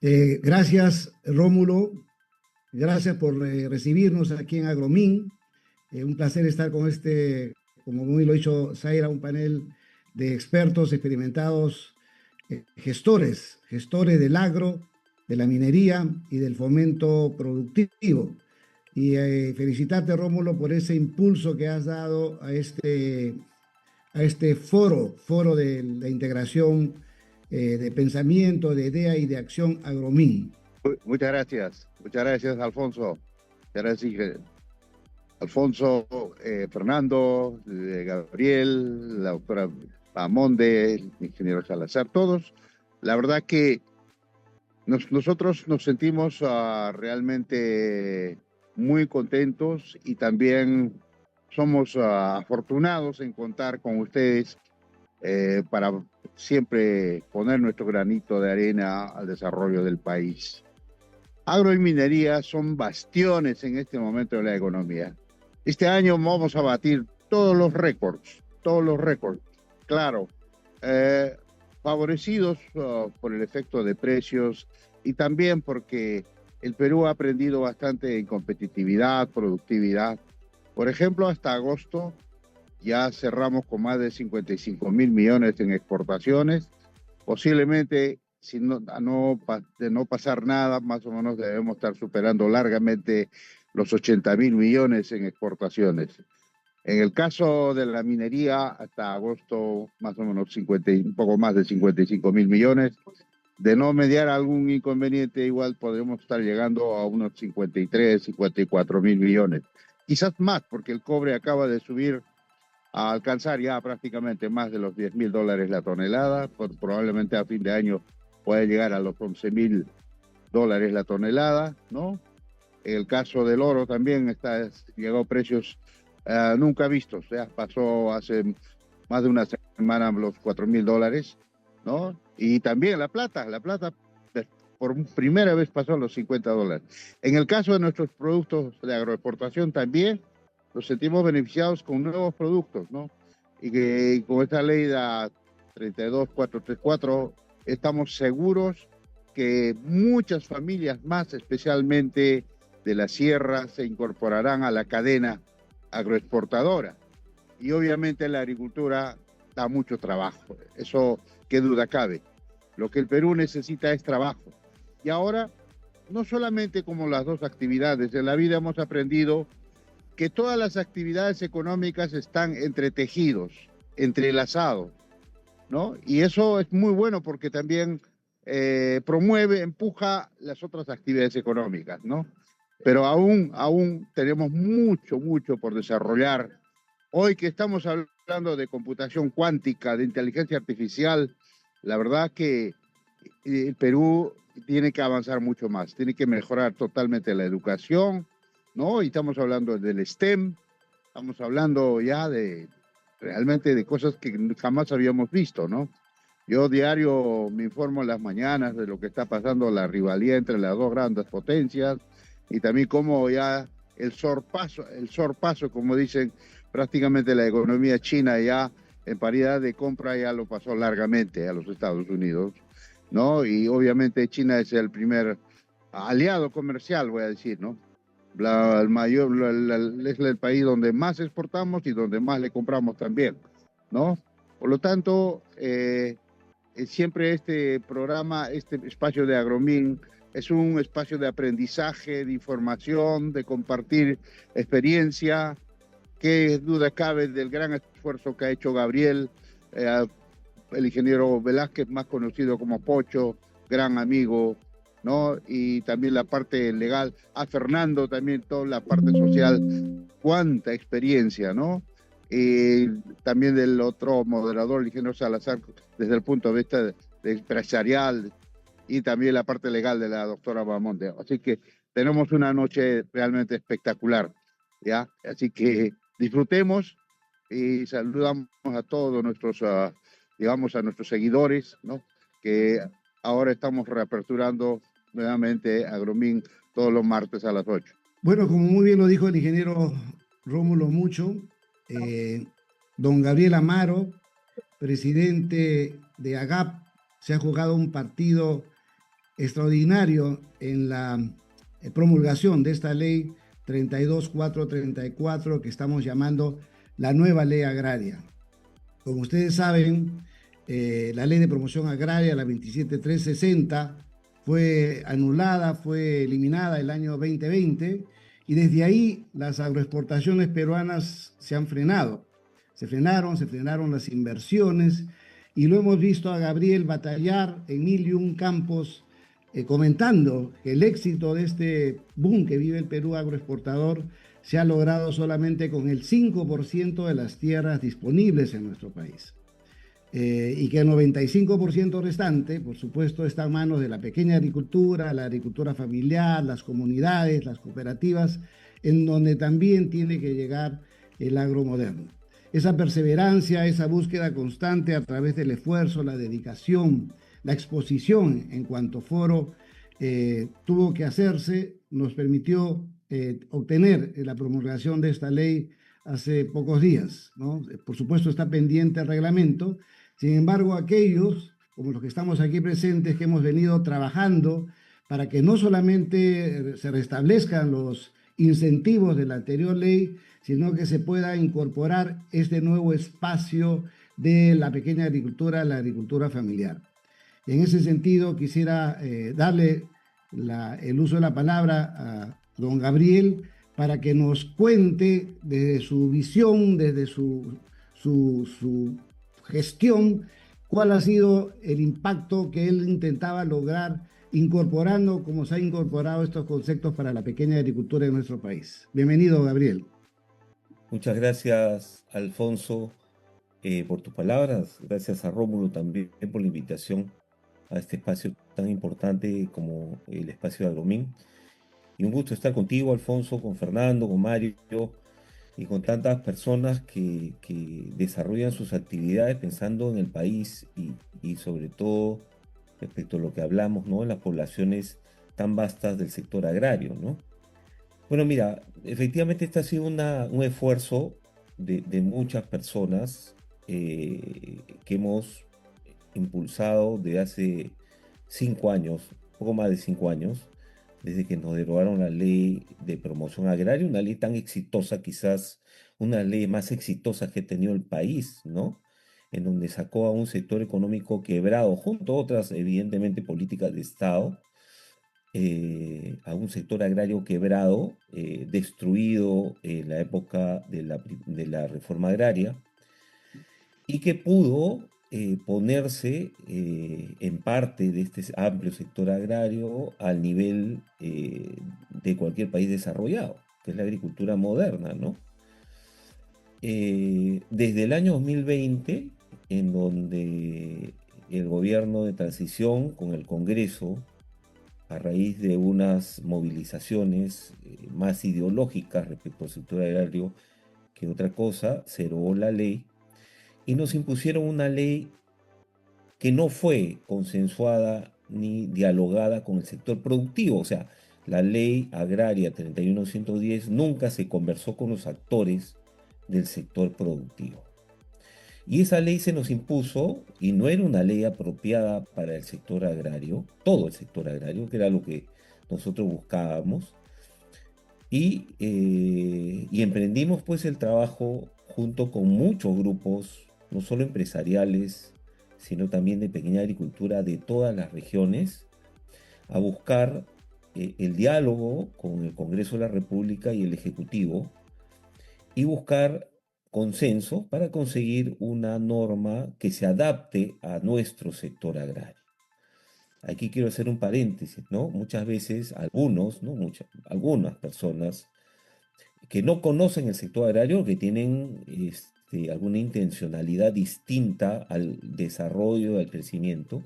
Gracias, Rómulo. Gracias por recibirnos aquí en Agromin. Un placer estar con como muy lo ha dicho Zaira, un panel de expertos experimentados, gestores del agro, de la minería y del fomento productivo. Y felicitarte, Rómulo, por ese impulso que has dado a este foro de la integración de pensamiento, de idea y de acción Agromin. Muchas gracias, Alfonso. Muchas gracias, Alfonso, Fernando, Gabriel, la doctora Bahamonde, el ingeniero Salazar, todos. La verdad que nosotros nos sentimos realmente muy contentos y también somos afortunados en contar con ustedes para siempre poner nuestro granito de arena al desarrollo del país. Agro y minería son bastiones en este momento de la economía. Este año vamos a batir todos los récords, claro, favorecidos por el efecto de precios y también porque el Perú ha aprendido bastante en competitividad, productividad. Por ejemplo, hasta agosto ya cerramos con más de 55.000 millones en exportaciones. Posiblemente, si de no pasar nada, más o menos debemos estar superando largamente los 80.000 millones en exportaciones. En el caso de la minería, hasta agosto, más o menos un poco más de 55.000 millones. De no mediar algún inconveniente, igual podremos estar llegando a unos 53, 54.000 millones. Quizás más, porque el cobre acaba de subir a alcanzar ya prácticamente más de los $10.000 la tonelada, probablemente a fin de año puede llegar a los $11.000 la tonelada, ¿no? En el caso del oro también llegó a precios nunca vistos, ya pasó hace más de una semana los $4.000, ¿no? Y también la plata por primera vez pasó los $50. En el caso de nuestros productos de agroexportación también nos sentimos beneficiados con nuevos productos, ¿no? Y que con esta ley de 32434 estamos seguros que muchas familias más, especialmente de la sierra, se incorporarán a la cadena agroexportadora. Y obviamente la agricultura da mucho trabajo, eso qué duda cabe. Lo que el Perú necesita es trabajo. Y ahora, no solamente como las dos actividades de la vida, hemos aprendido que todas las actividades económicas están entretejidos, entrelazados, ¿no? Y eso es muy bueno porque también promueve, empuja las otras actividades económicas, ¿no? Pero aún tenemos mucho por desarrollar. Hoy que estamos hablando de computación cuántica, de inteligencia artificial, la verdad que el Perú tiene que avanzar mucho más, tiene que mejorar totalmente la educación, ¿no? Y estamos hablando del STEM, estamos hablando ya realmente de cosas que jamás habíamos visto, ¿no? Yo diario me informo en las mañanas de lo que está pasando, la rivalidad entre las dos grandes potencias y también cómo ya el sorpaso, como dicen, prácticamente la economía china ya en paridad de compra ya lo pasó largamente a los Estados Unidos, ¿no? Y obviamente China es el primer aliado comercial, voy a decir, ¿no? Es el país donde más exportamos y donde más le compramos también, ¿no? Por lo tanto, siempre este programa, este espacio de Agromin, es un espacio de aprendizaje, de información, de compartir experiencia. Qué duda cabe del gran esfuerzo que ha hecho Gabriel, el ingeniero Velázquez, más conocido como Pocho, gran amigo, ¿no? Y también la parte legal, a Fernando también, toda la parte social, cuánta experiencia, ¿no? Y también del otro moderador, el ingeniero Salazar, desde el punto de vista empresarial y también la parte legal de la doctora Bamonte. Así que tenemos una noche realmente espectacular, ¿ya? Así que disfrutemos y saludamos a todos nuestros, digamos, a nuestros seguidores, ¿no? Que ahora estamos reaperturando nuevamente Agromin todos los martes a las 8. Bueno, como muy bien lo dijo el ingeniero Rómulo Mucho, eh, don Gabriel Amaro, presidente de AGAP, se ha jugado un partido extraordinario en la promulgación de esta ley 32434 que estamos llamando la nueva ley agraria. Como ustedes saben, la ley de promoción agraria, la 27360, fue anulada, fue eliminada el año 2020 y desde ahí las agroexportaciones peruanas se han frenado. Se frenaron las inversiones y lo hemos visto a Gabriel batallar en mil y un campos comentando que el éxito de este boom que vive el Perú agroexportador se ha logrado solamente con el 5% de las tierras disponibles en nuestro país. Y que el 95% restante, por supuesto, está en manos de la pequeña agricultura, la agricultura familiar, las comunidades, las cooperativas, en donde también tiene que llegar el agromoderno. Esa perseverancia, esa búsqueda constante a través del esfuerzo, la dedicación, la exposición en cuanto foro tuvo que hacerse, nos permitió obtener la promulgación de esta ley hace pocos días, ¿no? Por supuesto está pendiente el reglamento, sin embargo aquellos, como los que estamos aquí presentes, que hemos venido trabajando para que no solamente se restablezcan los incentivos de la anterior ley, sino que se pueda incorporar este nuevo espacio de la pequeña agricultura, la agricultura familiar. En ese sentido, quisiera darle el uso de la palabra a don Gabriel para que nos cuente desde su visión, desde su gestión, cuál ha sido el impacto que él intentaba lograr incorporando, como se ha incorporado estos conceptos para la pequeña agricultura en nuestro país. Bienvenido, Gabriel. Muchas gracias, Alfonso, por tus palabras. Gracias a Rómulo también por la invitación a este espacio tan importante como el espacio de Agromín. Y un gusto estar contigo, Alfonso, con Fernando, con Mario y con tantas personas que desarrollan sus actividades pensando en el país y sobre todo respecto a lo que hablamos, ¿no? En las poblaciones tan vastas del sector agrario, ¿no? Bueno, mira, efectivamente este ha sido un esfuerzo de muchas personas que hemos impulsado desde hace 5 años, poco más de 5 años, desde que nos derogaron la ley de promoción agraria, una ley tan exitosa, quizás una ley más exitosa que ha tenido el país, ¿no? En donde sacó a un sector económico quebrado, junto a otras, evidentemente, políticas de Estado, a un sector agrario quebrado, destruido en la época de la reforma agraria, y que pudo ponerse en parte de este amplio sector agrario al nivel de cualquier país desarrollado, que es la agricultura moderna, ¿no? Desde el año 2020, en donde el gobierno de transición con el Congreso, a raíz de unas movilizaciones más ideológicas respecto al sector agrario que otra cosa, se derogó la ley y nos impusieron una ley que no fue consensuada ni dialogada con el sector productivo. O sea, la ley agraria 31110 nunca se conversó con los actores del sector productivo. Y esa ley se nos impuso y no era una ley apropiada para el sector agrario, todo el sector agrario, que era lo que nosotros buscábamos. Y emprendimos pues el trabajo junto con muchos grupos, no solo empresariales, sino también de pequeña agricultura de todas las regiones, a buscar el diálogo con el Congreso de la República y el Ejecutivo y buscar consenso para conseguir una norma que se adapte a nuestro sector agrario. Aquí quiero hacer un paréntesis, ¿no? Muchas veces algunos, ¿no? Algunas personas que no conocen el sector agrario, que tienen alguna intencionalidad distinta al desarrollo, al crecimiento,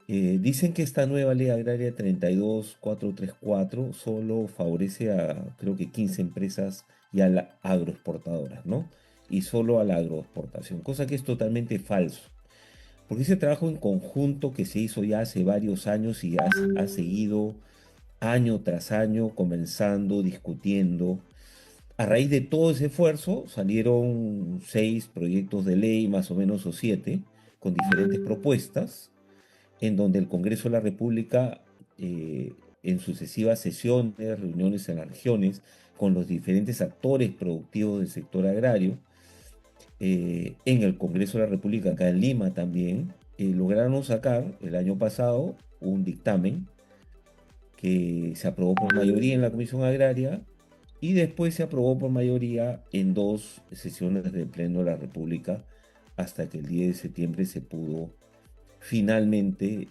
dicen que esta nueva ley agraria 32434 solo favorece a, creo que 15 empresas y a las agroexportadoras, ¿no? Y solo a la agroexportación, cosa que es totalmente falso. Porque ese trabajo en conjunto que se hizo ya hace varios años y ha seguido año tras año conversando, discutiendo. A raíz de todo ese esfuerzo salieron 6 proyectos de ley, más o menos, o 7, con diferentes propuestas. en donde el Congreso de la República, en sucesivas sesiones, reuniones en las regiones, con los diferentes actores productivos del sector agrario, en el Congreso de la República, acá en Lima también, lograron sacar el año pasado un dictamen que se aprobó por mayoría en la Comisión Agraria y después se aprobó por mayoría en 2 sesiones del Pleno de la República hasta que el 10 de septiembre se pudo finalmente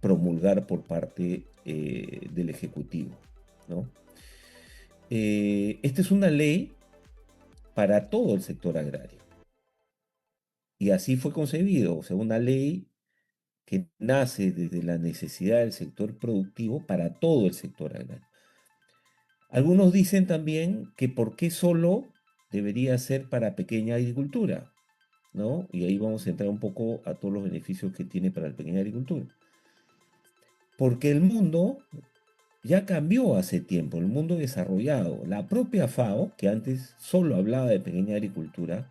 promulgar por parte del Ejecutivo, ¿no? Esta es una ley para todo el sector agrario y así fue concebido, o sea, una ley que nace desde la necesidad del sector productivo para todo el sector agrario. Algunos dicen también que por qué solo debería ser para pequeña agricultura, ¿no? Y ahí vamos a entrar un poco a todos los beneficios que tiene para la pequeña agricultura. Porque el mundo ya cambió hace tiempo, el mundo desarrollado. La propia FAO, que antes solo hablaba de pequeña agricultura,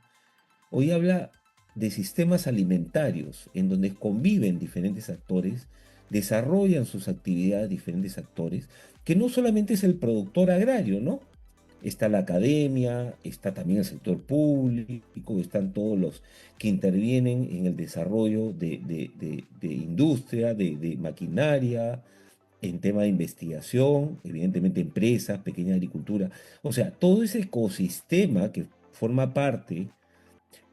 hoy habla de sistemas alimentarios en donde conviven diferentes actores, desarrollan sus actividades diferentes actores, que no solamente es el productor agrario, ¿no? Está la academia, está también el sector público, están todos los que intervienen en el desarrollo de industria, de maquinaria, en tema de investigación, evidentemente empresas, pequeña agricultura. O sea, todo ese ecosistema que forma parte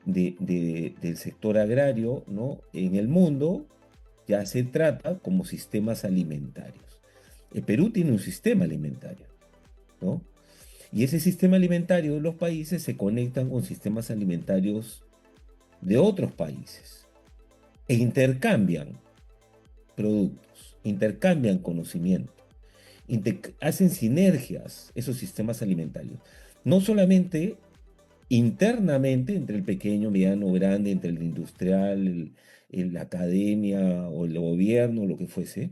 del sector agrario, ¿no? En el mundo ya se trata como sistemas alimentarios. El Perú tiene un sistema alimentario, ¿no? Y ese sistema alimentario de los países se conectan con sistemas alimentarios de otros países e intercambian productos, intercambian conocimiento, hacen sinergias esos sistemas alimentarios. No solamente internamente entre el pequeño, mediano, grande, entre el industrial, la academia o el gobierno, lo que fuese,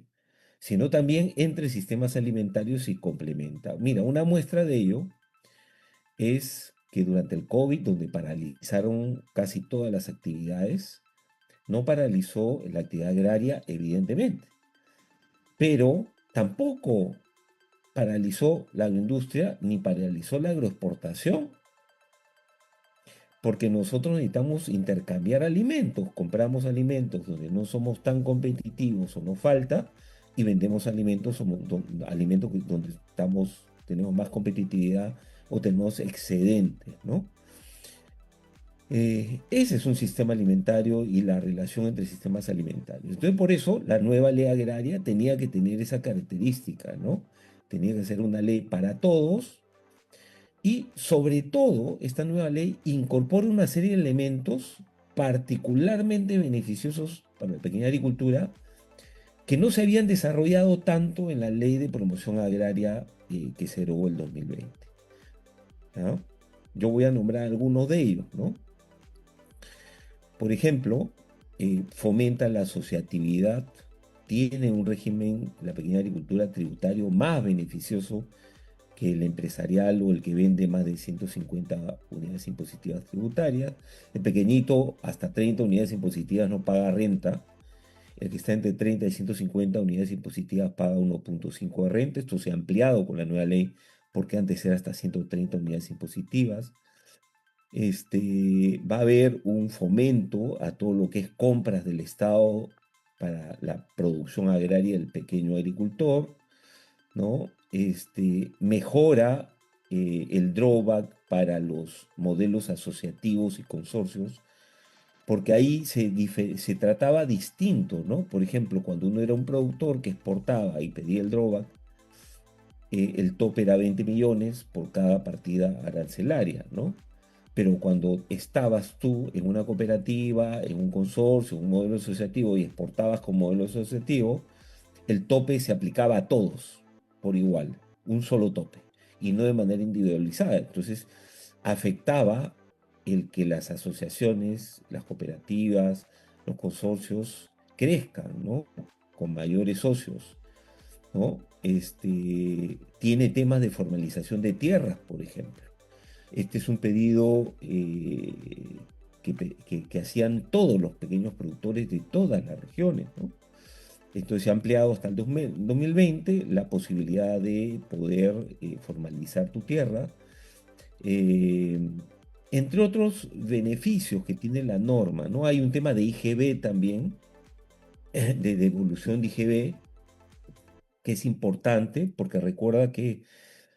sino también entre sistemas alimentarios y complementa. Mira, una muestra de ello es que durante el COVID, donde paralizaron casi todas las actividades, no paralizó la actividad agraria, evidentemente, pero tampoco paralizó la agroindustria ni paralizó la agroexportación, porque nosotros necesitamos intercambiar alimentos, compramos alimentos donde no somos tan competitivos o nos falta, y vendemos alimentos, alimentos donde tenemos más competitividad o tenemos excedentes, ¿no? Ese es un sistema alimentario y la relación entre sistemas alimentarios. Entonces, por eso la nueva ley agraria tenía que tener esa característica, ¿no? Tenía que ser una ley para todos y, sobre todo, esta nueva ley incorpora una serie de elementos particularmente beneficiosos para la pequeña agricultura que no se habían desarrollado tanto en la ley de promoción agraria que se derogó el 2020, ¿no? Yo voy a nombrar algunos de ellos, ¿no? Por ejemplo, fomenta la asociatividad, tiene un régimen, la pequeña agricultura tributario, más beneficioso que el empresarial o el que vende más de 150 unidades impositivas tributarias. El pequeñito, hasta 30 unidades impositivas no paga renta. El que está entre 30 y 150 unidades impositivas paga 1.5 de renta. Esto se ha ampliado con la nueva ley porque antes era hasta 130 unidades impositivas. Va a haber un fomento a todo lo que es compras del Estado para la producción agraria del pequeño agricultor, ¿no? Mejora el drawback para los modelos asociativos y consorcios, porque ahí se trataba distinto, ¿no? Por ejemplo, cuando uno era un productor que exportaba y pedía el drawback, el tope era 20 millones por cada partida arancelaria, ¿no? Pero cuando estabas tú en una cooperativa, en un consorcio, en un modelo asociativo y exportabas con modelo asociativo, el tope se aplicaba a todos por igual, un solo tope, y no de manera individualizada. Entonces, afectaba el que las asociaciones, las cooperativas, los consorcios crezcan, ¿no? Con mayores socios, ¿no? Tiene temas de formalización de tierras, por ejemplo. Este es un pedido que hacían todos los pequeños productores de todas las regiones, ¿no? Entonces se ha ampliado hasta el 2020 la posibilidad de poder formalizar tu tierra. eh, Entre otros beneficios que tiene la norma, ¿no? Hay un tema de IGB también, de devolución de IGB, que es importante porque recuerda que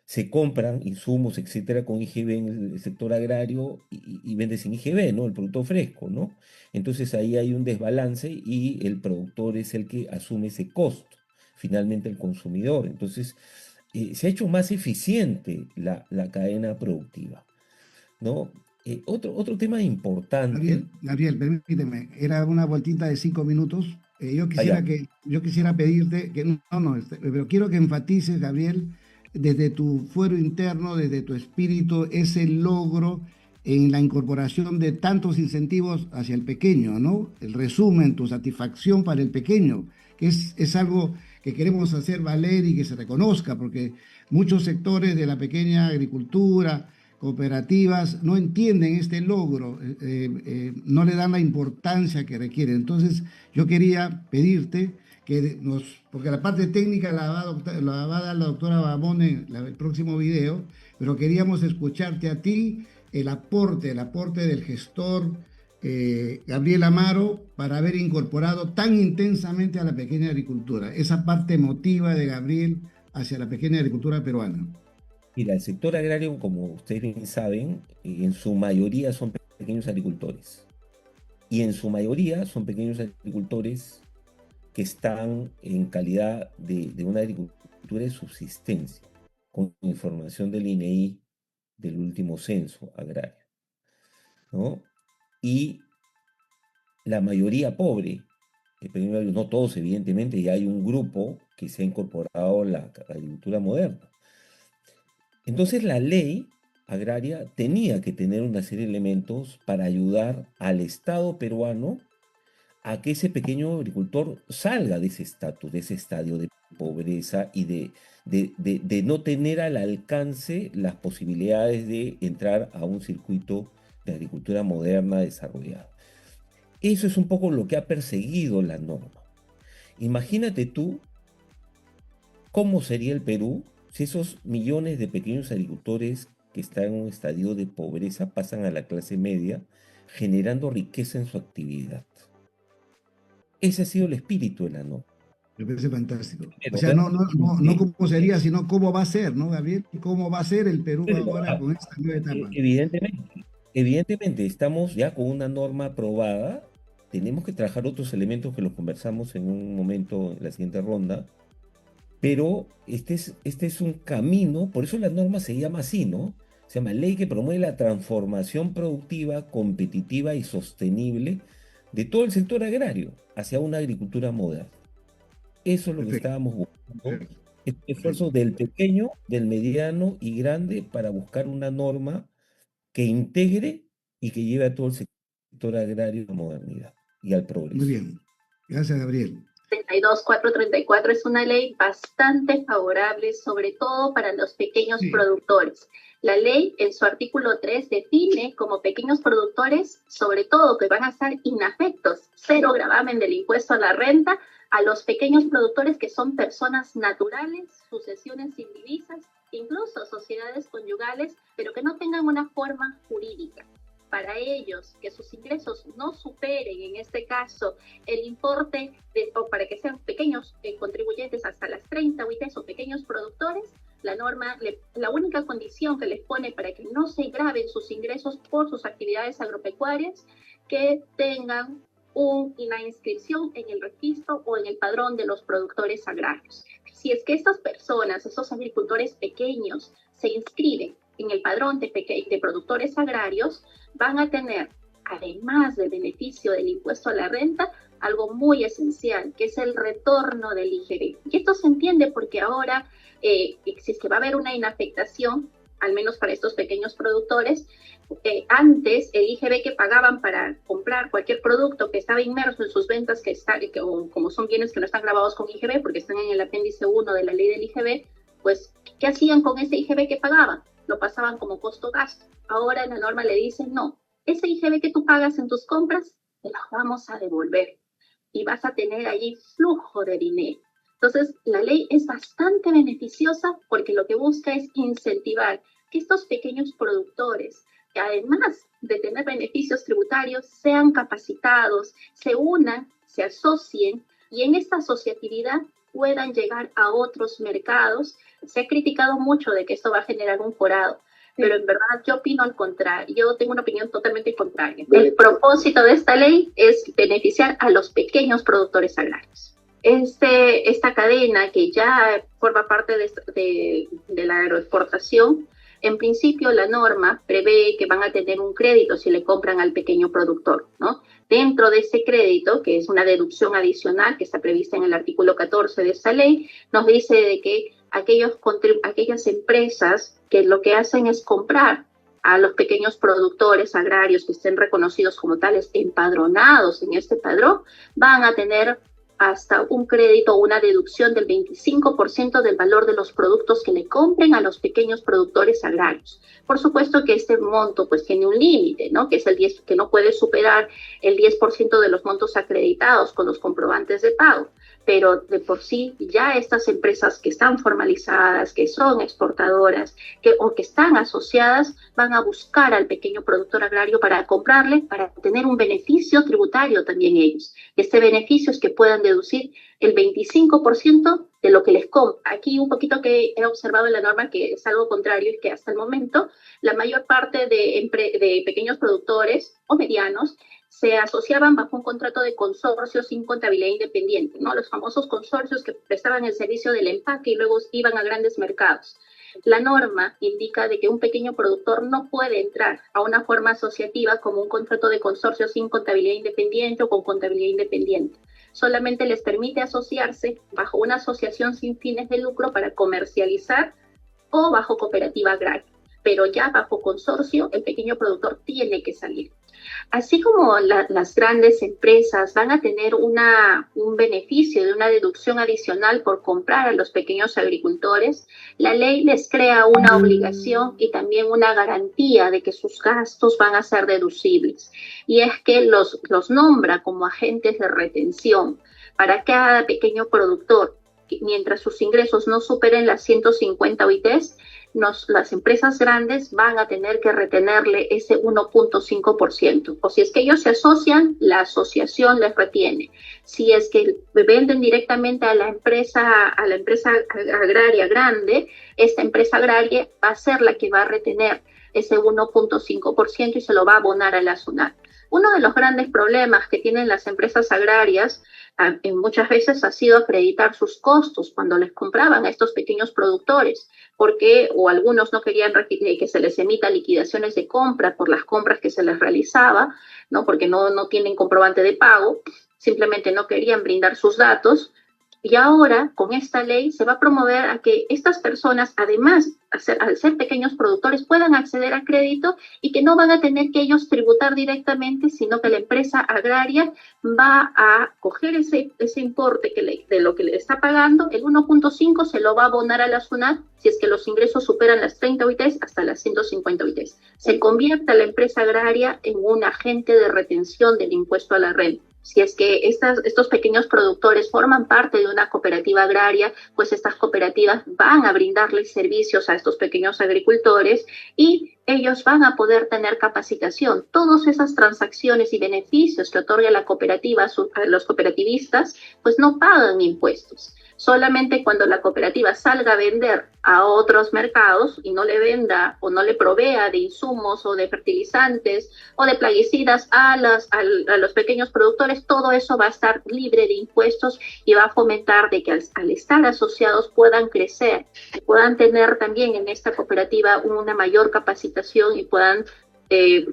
se compran insumos, etcétera, con IGB en el sector agrario y vende sin IGB, ¿no? El producto fresco, ¿no? Entonces ahí hay un desbalance y el productor es el que asume ese costo, finalmente el consumidor. Entonces se ha hecho más eficiente la cadena productiva, ¿no? Otro tema importante, Gabriel, permíteme, era una vueltita de 5 minutos. allá, Yo quisiera pedirte que pero quiero que enfatices, Gabriel, desde tu fuero interno, desde tu espíritu, ese logro en la incorporación de tantos incentivos hacia el pequeño, ¿no? El resumen, tu satisfacción para el pequeño, que es algo que queremos hacer valer y que se reconozca, porque muchos sectores de la pequeña agricultura, cooperativas, no entienden este logro, no le dan la importancia que requiere. Entonces, yo quería pedirte porque la parte técnica la va a dar la doctora Babón en el próximo video, pero queríamos escucharte a ti, el aporte del gestor Gabriel Amaro para haber incorporado tan intensamente a la pequeña agricultura, esa parte emotiva de Gabriel hacia la pequeña agricultura peruana. mira, el sector agrario, como ustedes bien saben, en su mayoría son pequeños agricultores. Y en su mayoría son pequeños agricultores que están en calidad de una agricultura de subsistencia, con información del INEI del último censo agrario, ¿no? Y la mayoría pobre, no todos evidentemente, y hay un grupo que se ha incorporado a la agricultura moderna. Entonces la ley agraria tenía que tener una serie de elementos para ayudar al Estado peruano a que ese pequeño agricultor salga de ese estatus, de ese estadio de pobreza y de no tener al alcance las posibilidades de entrar a un circuito de agricultura moderna desarrollada. Eso es un poco lo que ha perseguido la norma. Imagínate tú cómo sería el Perú si esos millones de pequeños agricultores que están en un estadio de pobreza pasan a la clase media, generando riqueza en su actividad. Ese ha sido el espíritu de la norma. Me parece fantástico. O Pero sea, no claramente, cómo sería, sino cómo va a ser, ¿no, Gabriel? ¿Cómo va a ser el Perú pero, ahora con esta nueva etapa? evidentemente estamos ya con una norma aprobada, tenemos que trabajar otros elementos que los conversamos en un momento en la siguiente ronda, pero este es un camino, por eso la norma se llama así, ¿no? Se llama Ley que promueve la transformación productiva, competitiva y sostenible de todo el sector agrario hacia una agricultura moderna. Eso es lo que Perfecto, estábamos buscando, perfecto, esfuerzo perfecto. del pequeño, del mediano y grande para buscar una norma que integre y que lleve a todo el sector agrario a la modernidad y al Muy progreso. bien. Gracias, Gabriel. 434 es una ley bastante favorable, sobre todo para los pequeños Sí, productores. La ley en su artículo 3 define como pequeños productores, sobre todo que van a estar inafectos, cero gravamen del impuesto a la renta, a los pequeños productores que son personas naturales, sucesiones indivisas, incluso sociedades conyugales, pero que no tengan una forma jurídica. Para ellos, que sus ingresos no superen, en este caso, el importe, o para que sean pequeños contribuyentes hasta las 30 UITs o pequeños productores, la norma, la única condición que les pone para que no se graben sus ingresos por sus actividades agropecuarias, que tengan una inscripción en el registro o en el padrón de los productores agrarios. Si es que estas personas, esos agricultores pequeños, se inscriben en el padrón de productores agrarios, van a tener, además del beneficio del impuesto a la renta, algo muy esencial, que es el retorno del IGB. Y esto se entiende porque ahora, si es que va a haber una inafectación, al menos para estos pequeños productores, antes el IGB que pagaban para comprar cualquier producto que estaba inmerso en sus ventas, como son bienes que no están grabados con IGB, porque están en el apéndice 1 de la ley del IGB, pues, ¿qué hacían con ese IGB que pagaban? Lo pasaban como costo-gasto. Ahora en la norma le dicen, no, ese IGB que tú pagas en tus compras, te lo vamos a devolver. y vas a tener allí flujo de dinero. Entonces, la ley es bastante beneficiosa porque lo que busca es incentivar que estos pequeños productores, que además de tener beneficios tributarios, sean capacitados, se unan, se asocien y en esta asociatividad puedan llegar a otros mercados. Se ha criticado mucho de que esto va a generar un forado, pero en verdad yo opino al contrario, yo tengo una opinión totalmente contraria. El propósito de esta ley es beneficiar a los pequeños productores agrarios. Esta cadena que ya forma parte de la agroexportación, en principio la norma prevé que van a tener un crédito si le compran al pequeño productor, ¿no? Dentro de ese crédito, que es una deducción adicional que está prevista en el artículo 14 de esta ley, nos dice de que aquellas empresas que lo que hacen es comprar a los pequeños productores agrarios que estén reconocidos como tales, empadronados en este padrón, van a tener hasta un crédito o una deducción del 25% del valor de los productos que le compren a los pequeños productores agrarios. Por supuesto que este monto pues tiene un límite, ¿no? Que es el 10, que no puede superar el 10% de los montos acreditados con los comprobantes de pago. Pero de por sí ya estas empresas que están formalizadas, que son exportadoras o que están asociadas, van a buscar al pequeño productor agrario para comprarle, para tener un beneficio tributario también ellos. Y este beneficio es que puedan deducir el 25% de lo que les compra. Aquí un poquito que he observado en la norma que es algo contrario, es que hasta el momento la mayor parte de pequeños productores o medianos se asociaban bajo un contrato de consorcio sin contabilidad independiente, ¿no? Los famosos consorcios que prestaban el servicio del empaque y luego iban a grandes mercados. La norma indica de que un pequeño productor no puede entrar a una forma asociativa como un contrato de consorcio sin contabilidad independiente o con contabilidad independiente. Solamente les permite asociarse bajo una asociación sin fines de lucro para comercializar o bajo cooperativa agraria. Pero ya bajo consorcio, el pequeño productor tiene que salir. Así como las grandes empresas van a tener un beneficio de una deducción adicional por comprar a los pequeños agricultores, la ley les crea una obligación y también una garantía de que sus gastos van a ser deducibles. Y es que los nombra como agentes de retención para cada pequeño productor. Mientras sus ingresos no superen las 150 OITs, las empresas grandes van a tener que retenerle ese 1.5%. O si es que ellos se asocian, la asociación les retiene. Si es que venden directamente a la empresa agraria grande, esta empresa agraria va a ser la que va a retener ese 1.5% y se lo va a abonar a la SUNAT. Uno de los grandes problemas que tienen las empresas agrarias muchas veces ha sido acreditar sus costos cuando les compraban a estos pequeños productores, porque o algunos no querían que se les emita liquidaciones de compra por las compras que se les realizaba, ¿no? Porque no tienen comprobante de pago, simplemente no querían brindar sus datos. Y ahora, con esta ley, se va a promover a que estas personas, además, al ser pequeños productores, puedan acceder a crédito y que no van a tener que ellos tributar directamente, sino que la empresa agraria va a coger ese importe de lo que le está pagando, el 1.5 se lo va a abonar a la SUNAT si es que los ingresos superan las 30 OITs hasta las 150 OITs. Se convierte a la empresa agraria en un agente de retención del impuesto a la renta. Si es que estos pequeños productores forman parte de una cooperativa agraria, pues estas cooperativas van a brindarles servicios a estos pequeños agricultores y ellos van a poder tener capacitación. Todas esas transacciones y beneficios que otorga la cooperativa a los cooperativistas, pues no pagan impuestos. Solamente cuando la cooperativa salga a vender a otros mercados y no le venda o no le provea de insumos o de fertilizantes o de plaguicidas a los pequeños productores, todo eso va a estar libre de impuestos y va a fomentar de que al estar asociados puedan crecer, puedan tener también en esta cooperativa una mayor capacitación y puedan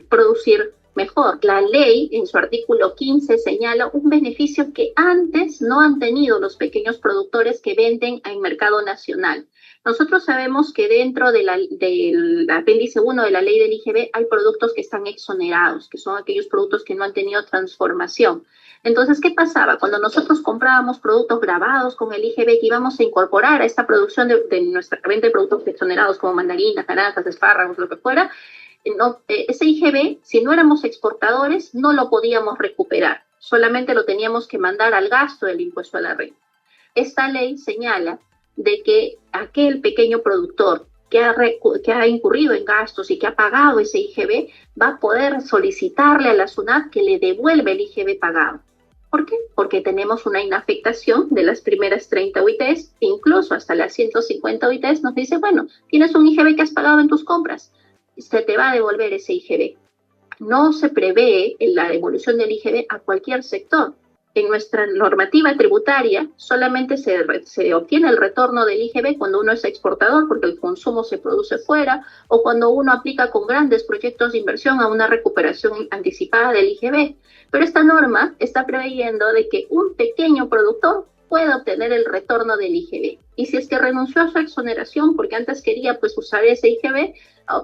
producir mejor. La ley, en su artículo 15, señala un beneficio que antes no han tenido los pequeños productores que venden en mercado nacional. Nosotros sabemos que dentro del apéndice 1 de la ley del IGB hay productos que están exonerados, que son aquellos productos que no han tenido transformación. Entonces, ¿qué pasaba? Cuando nosotros comprábamos productos grabados con el IGB que íbamos a incorporar a esta producción de nuestra venta de productos exonerados como mandarinas, naranjas, espárragos, lo que fuera, ese IGB, si no éramos exportadores, no lo podíamos recuperar. solamente lo teníamos que mandar al gasto del impuesto a la renta. Esta ley señala de que aquel pequeño productor que ha incurrido en gastos y que ha pagado ese IGB va a poder solicitarle a la SUNAT que le devuelva el IGB pagado. ¿Por qué? Porque tenemos una inafectación de las primeras 30 UITs, incluso hasta las 150 UITs nos dice, bueno, tienes un IGB que has pagado en tus compras, se te va a devolver ese IGB. No se prevé la devolución del IGB a cualquier sector. En nuestra normativa tributaria solamente se obtiene el retorno del IGB cuando uno es exportador porque el consumo se produce fuera o cuando uno aplica con grandes proyectos de inversión a una recuperación anticipada del IGB. Pero esta norma está preveyendo de que un pequeño productor pueda obtener el retorno del IGB. Y si es que renunció a su exoneración porque antes quería pues usar ese IGB,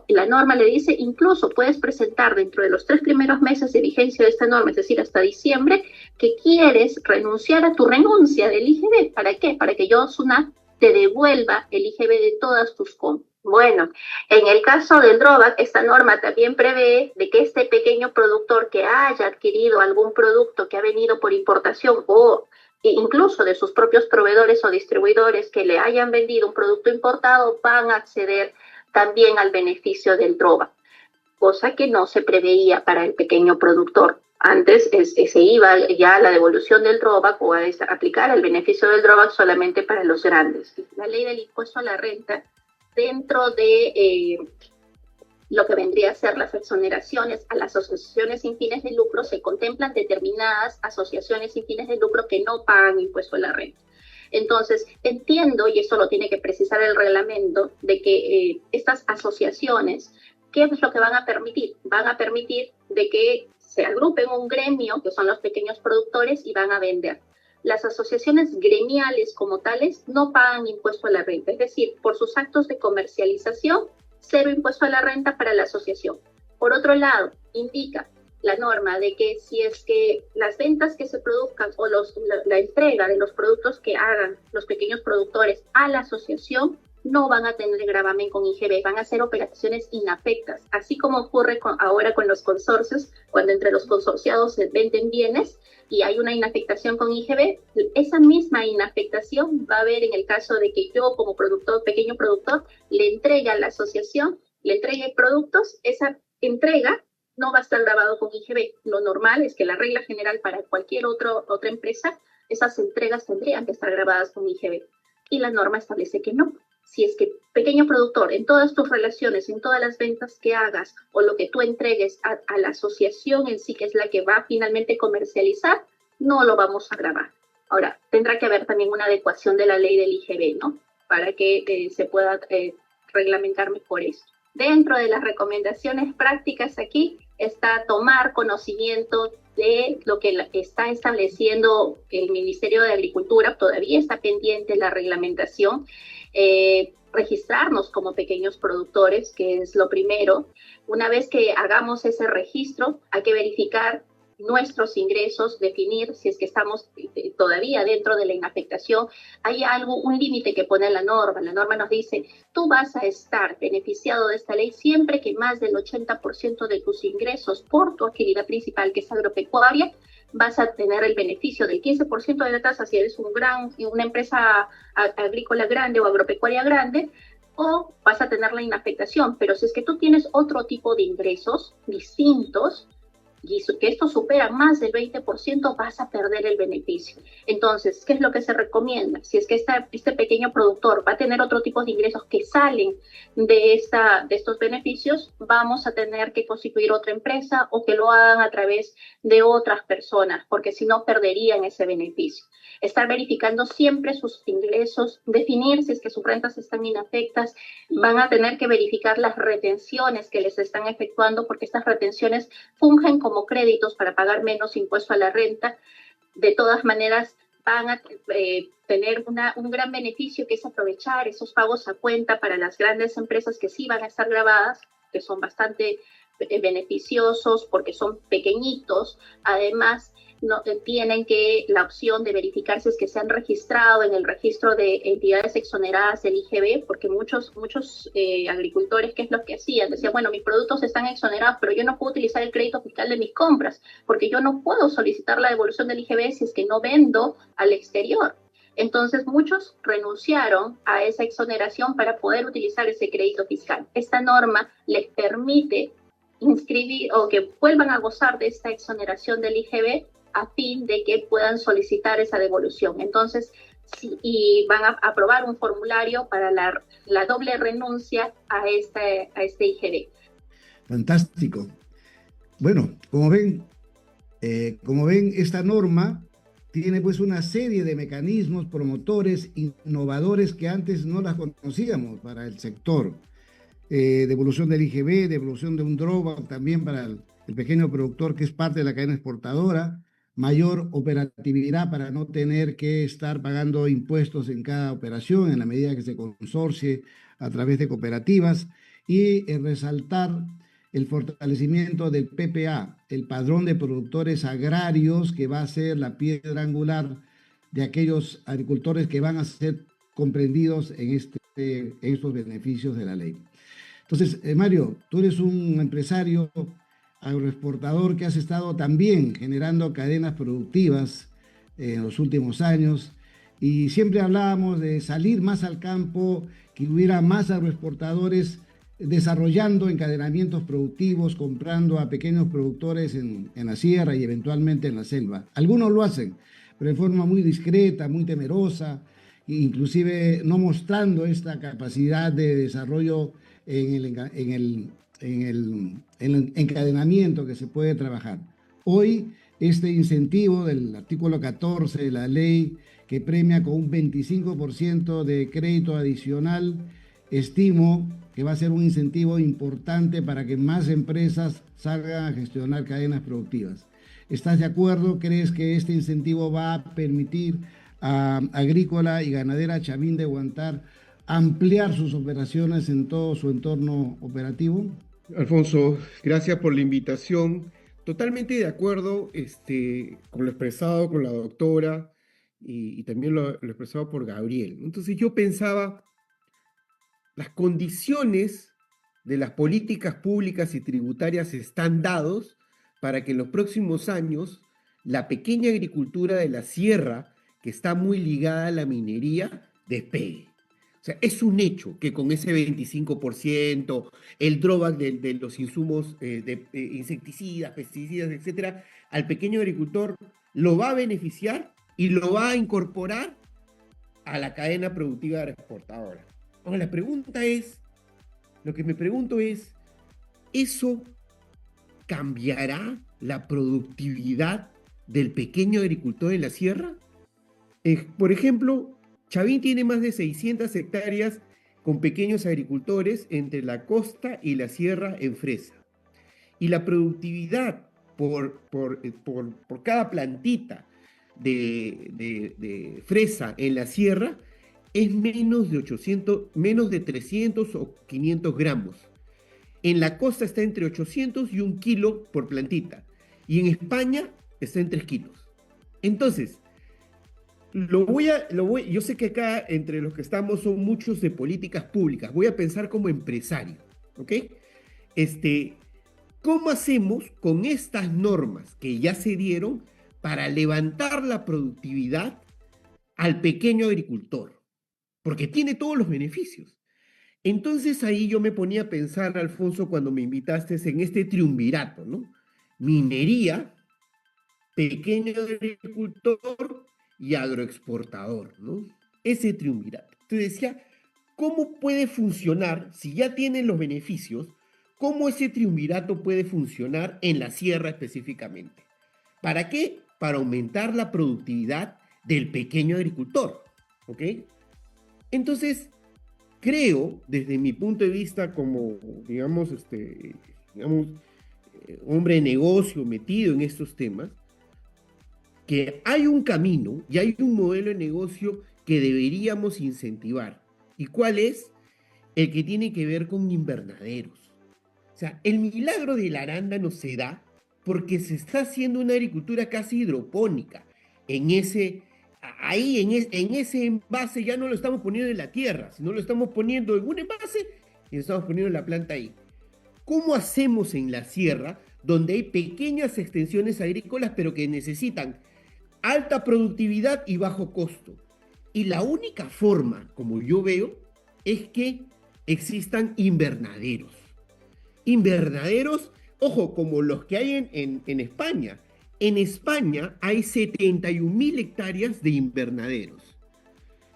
la norma le dice, incluso puedes presentar dentro de los 3 primeros meses de vigencia de esta norma, es decir, hasta diciembre, que quieres renunciar a tu renuncia del IGB. ¿Para qué? Para que yo, SUNAT, te devuelva el IGB de todas tus compras. Bueno, en el caso del drawback, esta norma también prevé de que este pequeño productor que haya adquirido algún producto que ha venido por importación o incluso de sus propios proveedores o distribuidores que le hayan vendido un producto importado, van a acceder también al beneficio del drawback, cosa que no se preveía para el pequeño productor. Antes se iba ya a la devolución del drawback o a aplicar el beneficio del drawback solamente para los grandes. La ley del impuesto a la renta, dentro de lo que vendría a ser las exoneraciones a las asociaciones sin fines de lucro, se contemplan determinadas asociaciones sin fines de lucro que no pagan impuesto a la renta. Entonces, entiendo, y eso lo tiene que precisar el reglamento, de que estas asociaciones, ¿qué es lo que van a permitir? Van a permitir de que se agrupen un gremio, que son los pequeños productores, y van a vender. Las asociaciones gremiales como tales no pagan impuesto a la renta, es decir, por sus actos de comercialización, 0 impuesto a la renta para la asociación. Por otro lado, indica la norma de que si es que las ventas que se produzcan o la entrega de los productos que hagan los pequeños productores a la asociación no van a tener gravamen con IGB, van a ser operaciones inafectas, así como ocurre ahora con los consorcios, cuando entre los consorciados se venden bienes y hay una inafectación con IGB, esa misma inafectación va a haber en el caso de que yo como productor, pequeño productor, le entregue a la asociación, le entregue productos, esa entrega no va a estar grabado con IGB. Lo normal es que la regla general para cualquier otra empresa, esas entregas tendrían que estar grabadas con IGB. Y la norma establece que no. Si es que pequeño productor, en todas tus relaciones, en todas las ventas que hagas o lo que tú entregues a la asociación en sí, que es la que va a finalmente comercializar, no lo vamos a grabar. Ahora, tendrá que haber también una adecuación de la ley del IGB, ¿no? Para que se pueda reglamentar mejor esto. Dentro de las recomendaciones prácticas aquí está tomar conocimiento de lo que está estableciendo el Ministerio de Agricultura, todavía está pendiente la reglamentación, registrarnos como pequeños productores, que es lo primero. Una vez que hagamos ese registro, hay que verificar nuestros ingresos, definir si es que estamos todavía dentro de la inafectación. Hay un límite que pone la norma. La norma nos dice, tú vas a estar beneficiado de esta ley siempre que más del 80% de tus ingresos por tu actividad principal, que es agropecuaria, vas a tener el beneficio del 15% de la tasa si eres una empresa agrícola grande o agropecuaria grande, o vas a tener la inafectación. Pero si es que tú tienes otro tipo de ingresos distintos, y que esto supera más del 20%, vas a perder el beneficio. Entonces, ¿qué es lo que se recomienda? Si es que este pequeño productor va a tener otro tipo de ingresos que salen de estos beneficios, vamos a tener que constituir otra empresa o que lo hagan a través de otras personas, porque si no perderían ese beneficio. Estar verificando siempre sus ingresos, definir si es que sus rentas están inafectas, van a tener que verificar las retenciones que les están efectuando, porque estas retenciones fungen como créditos para pagar menos impuesto a la renta. De todas maneras, van a tener un gran beneficio, que es aprovechar esos pagos a cuenta para las grandes empresas que sí van a estar grabadas, que son bastante beneficiosos porque son pequeñitos. Además, no, tienen la opción de verificar si es que se han registrado en el registro de entidades exoneradas del IGB, porque muchos agricultores, ¿qué es lo que hacían? Decían, bueno, mis productos están exonerados, pero yo no puedo utilizar el crédito fiscal de mis compras, porque yo no puedo solicitar la devolución del IGB si es que no vendo al exterior. Entonces, muchos renunciaron a esa exoneración para poder utilizar ese crédito fiscal. Esta norma les permite inscribir o que vuelvan a gozar de esta exoneración del IGB a fin de que puedan solicitar esa devolución. Entonces, sí, y van a aprobar un formulario para la doble renuncia a este IGB. Fantástico. Bueno, como ven, esta norma tiene pues una serie de mecanismos promotores, innovadores que antes no las conocíamos para el sector. Devolución del IGB, devolución de un drawback también para el pequeño productor que es parte de la cadena exportadora, mayor operatividad para no tener que estar pagando impuestos en cada operación en la medida que se consorcie a través de cooperativas y resaltar el fortalecimiento del PPA, el Padrón de Productores Agrarios, que va a ser la piedra angular de aquellos agricultores que van a ser comprendidos en estos beneficios de la ley. Entonces, Mario, tú eres un empresario agroexportador que has estado también generando cadenas productivas en los últimos años y siempre hablábamos de salir más al campo, que hubiera más agroexportadores desarrollando encadenamientos productivos, comprando a pequeños productores en la sierra y eventualmente en la selva. Algunos lo hacen, pero de forma muy discreta, muy temerosa, inclusive no mostrando esta capacidad de desarrollo en el encadenamiento que se puede trabajar. Hoy, este incentivo del artículo 14 de la ley que premia con un 25% de crédito adicional, estimo que va a ser un incentivo importante para que más empresas salgan a gestionar cadenas productivas. ¿Estás de acuerdo? ¿Crees que este incentivo va a permitir a Agrícola y Ganadera Chavín de Huántar ampliar sus operaciones en todo su entorno operativo? Alfonso, gracias por la invitación. Totalmente de acuerdo con lo expresado con la doctora y también lo expresado por Gabriel. Entonces yo pensaba, las condiciones de las políticas públicas y tributarias están dados para que en los próximos años la pequeña agricultura de la sierra, que está muy ligada a la minería, despegue. O sea, es un hecho que con ese 25%, el drawback de los insumos de insecticidas, pesticidas, etcétera, al pequeño agricultor lo va a beneficiar y lo va a incorporar a la cadena productiva agroexportadora. Ahora, lo que me pregunto es, ¿eso cambiará la productividad del pequeño agricultor en la sierra? Por ejemplo, Chavín tiene más de 600 hectáreas con pequeños agricultores entre la costa y la sierra en fresa. Y la productividad por cada plantita de fresa en la sierra es menos de 300 o 500 gramos. En la costa está entre 800 y 1 kilo por plantita. Y en España está en 3 kilos. Entonces, yo sé que acá entre los que estamos son muchos de políticas públicas. Voy a pensar como empresario, ¿ok? ¿Cómo hacemos con estas normas que ya se dieron para levantar la productividad al pequeño agricultor? Porque tiene todos los beneficios. Entonces ahí yo me ponía a pensar, Alfonso, cuando me invitaste en este triunvirato, ¿no? Minería, pequeño agricultor y agroexportador, ¿no? Ese triunvirato. Entonces decía, ¿cómo puede funcionar, si ya tienen los beneficios, cómo ese triunvirato puede funcionar en la sierra específicamente? ¿Para qué? Para aumentar la productividad del pequeño agricultor, ¿ok? Entonces, creo, desde mi punto de vista como, digamos, hombre de negocio metido en estos temas, que hay un camino y hay un modelo de negocio que deberíamos incentivar. ¿Y cuál es? El que tiene que ver con invernaderos. O sea, el milagro del arándano se da porque se está haciendo una agricultura casi hidropónica. En ese envase ya no lo estamos poniendo en la tierra, sino lo estamos poniendo en un envase y lo estamos poniendo en la planta ahí. ¿Cómo hacemos en la sierra, donde hay pequeñas extensiones agrícolas, pero que necesitan alta productividad y bajo costo? Y la única forma, como yo veo, es que existan invernaderos. Invernaderos, ojo, como los que hay en España. En España hay 71.000 hectáreas de invernaderos.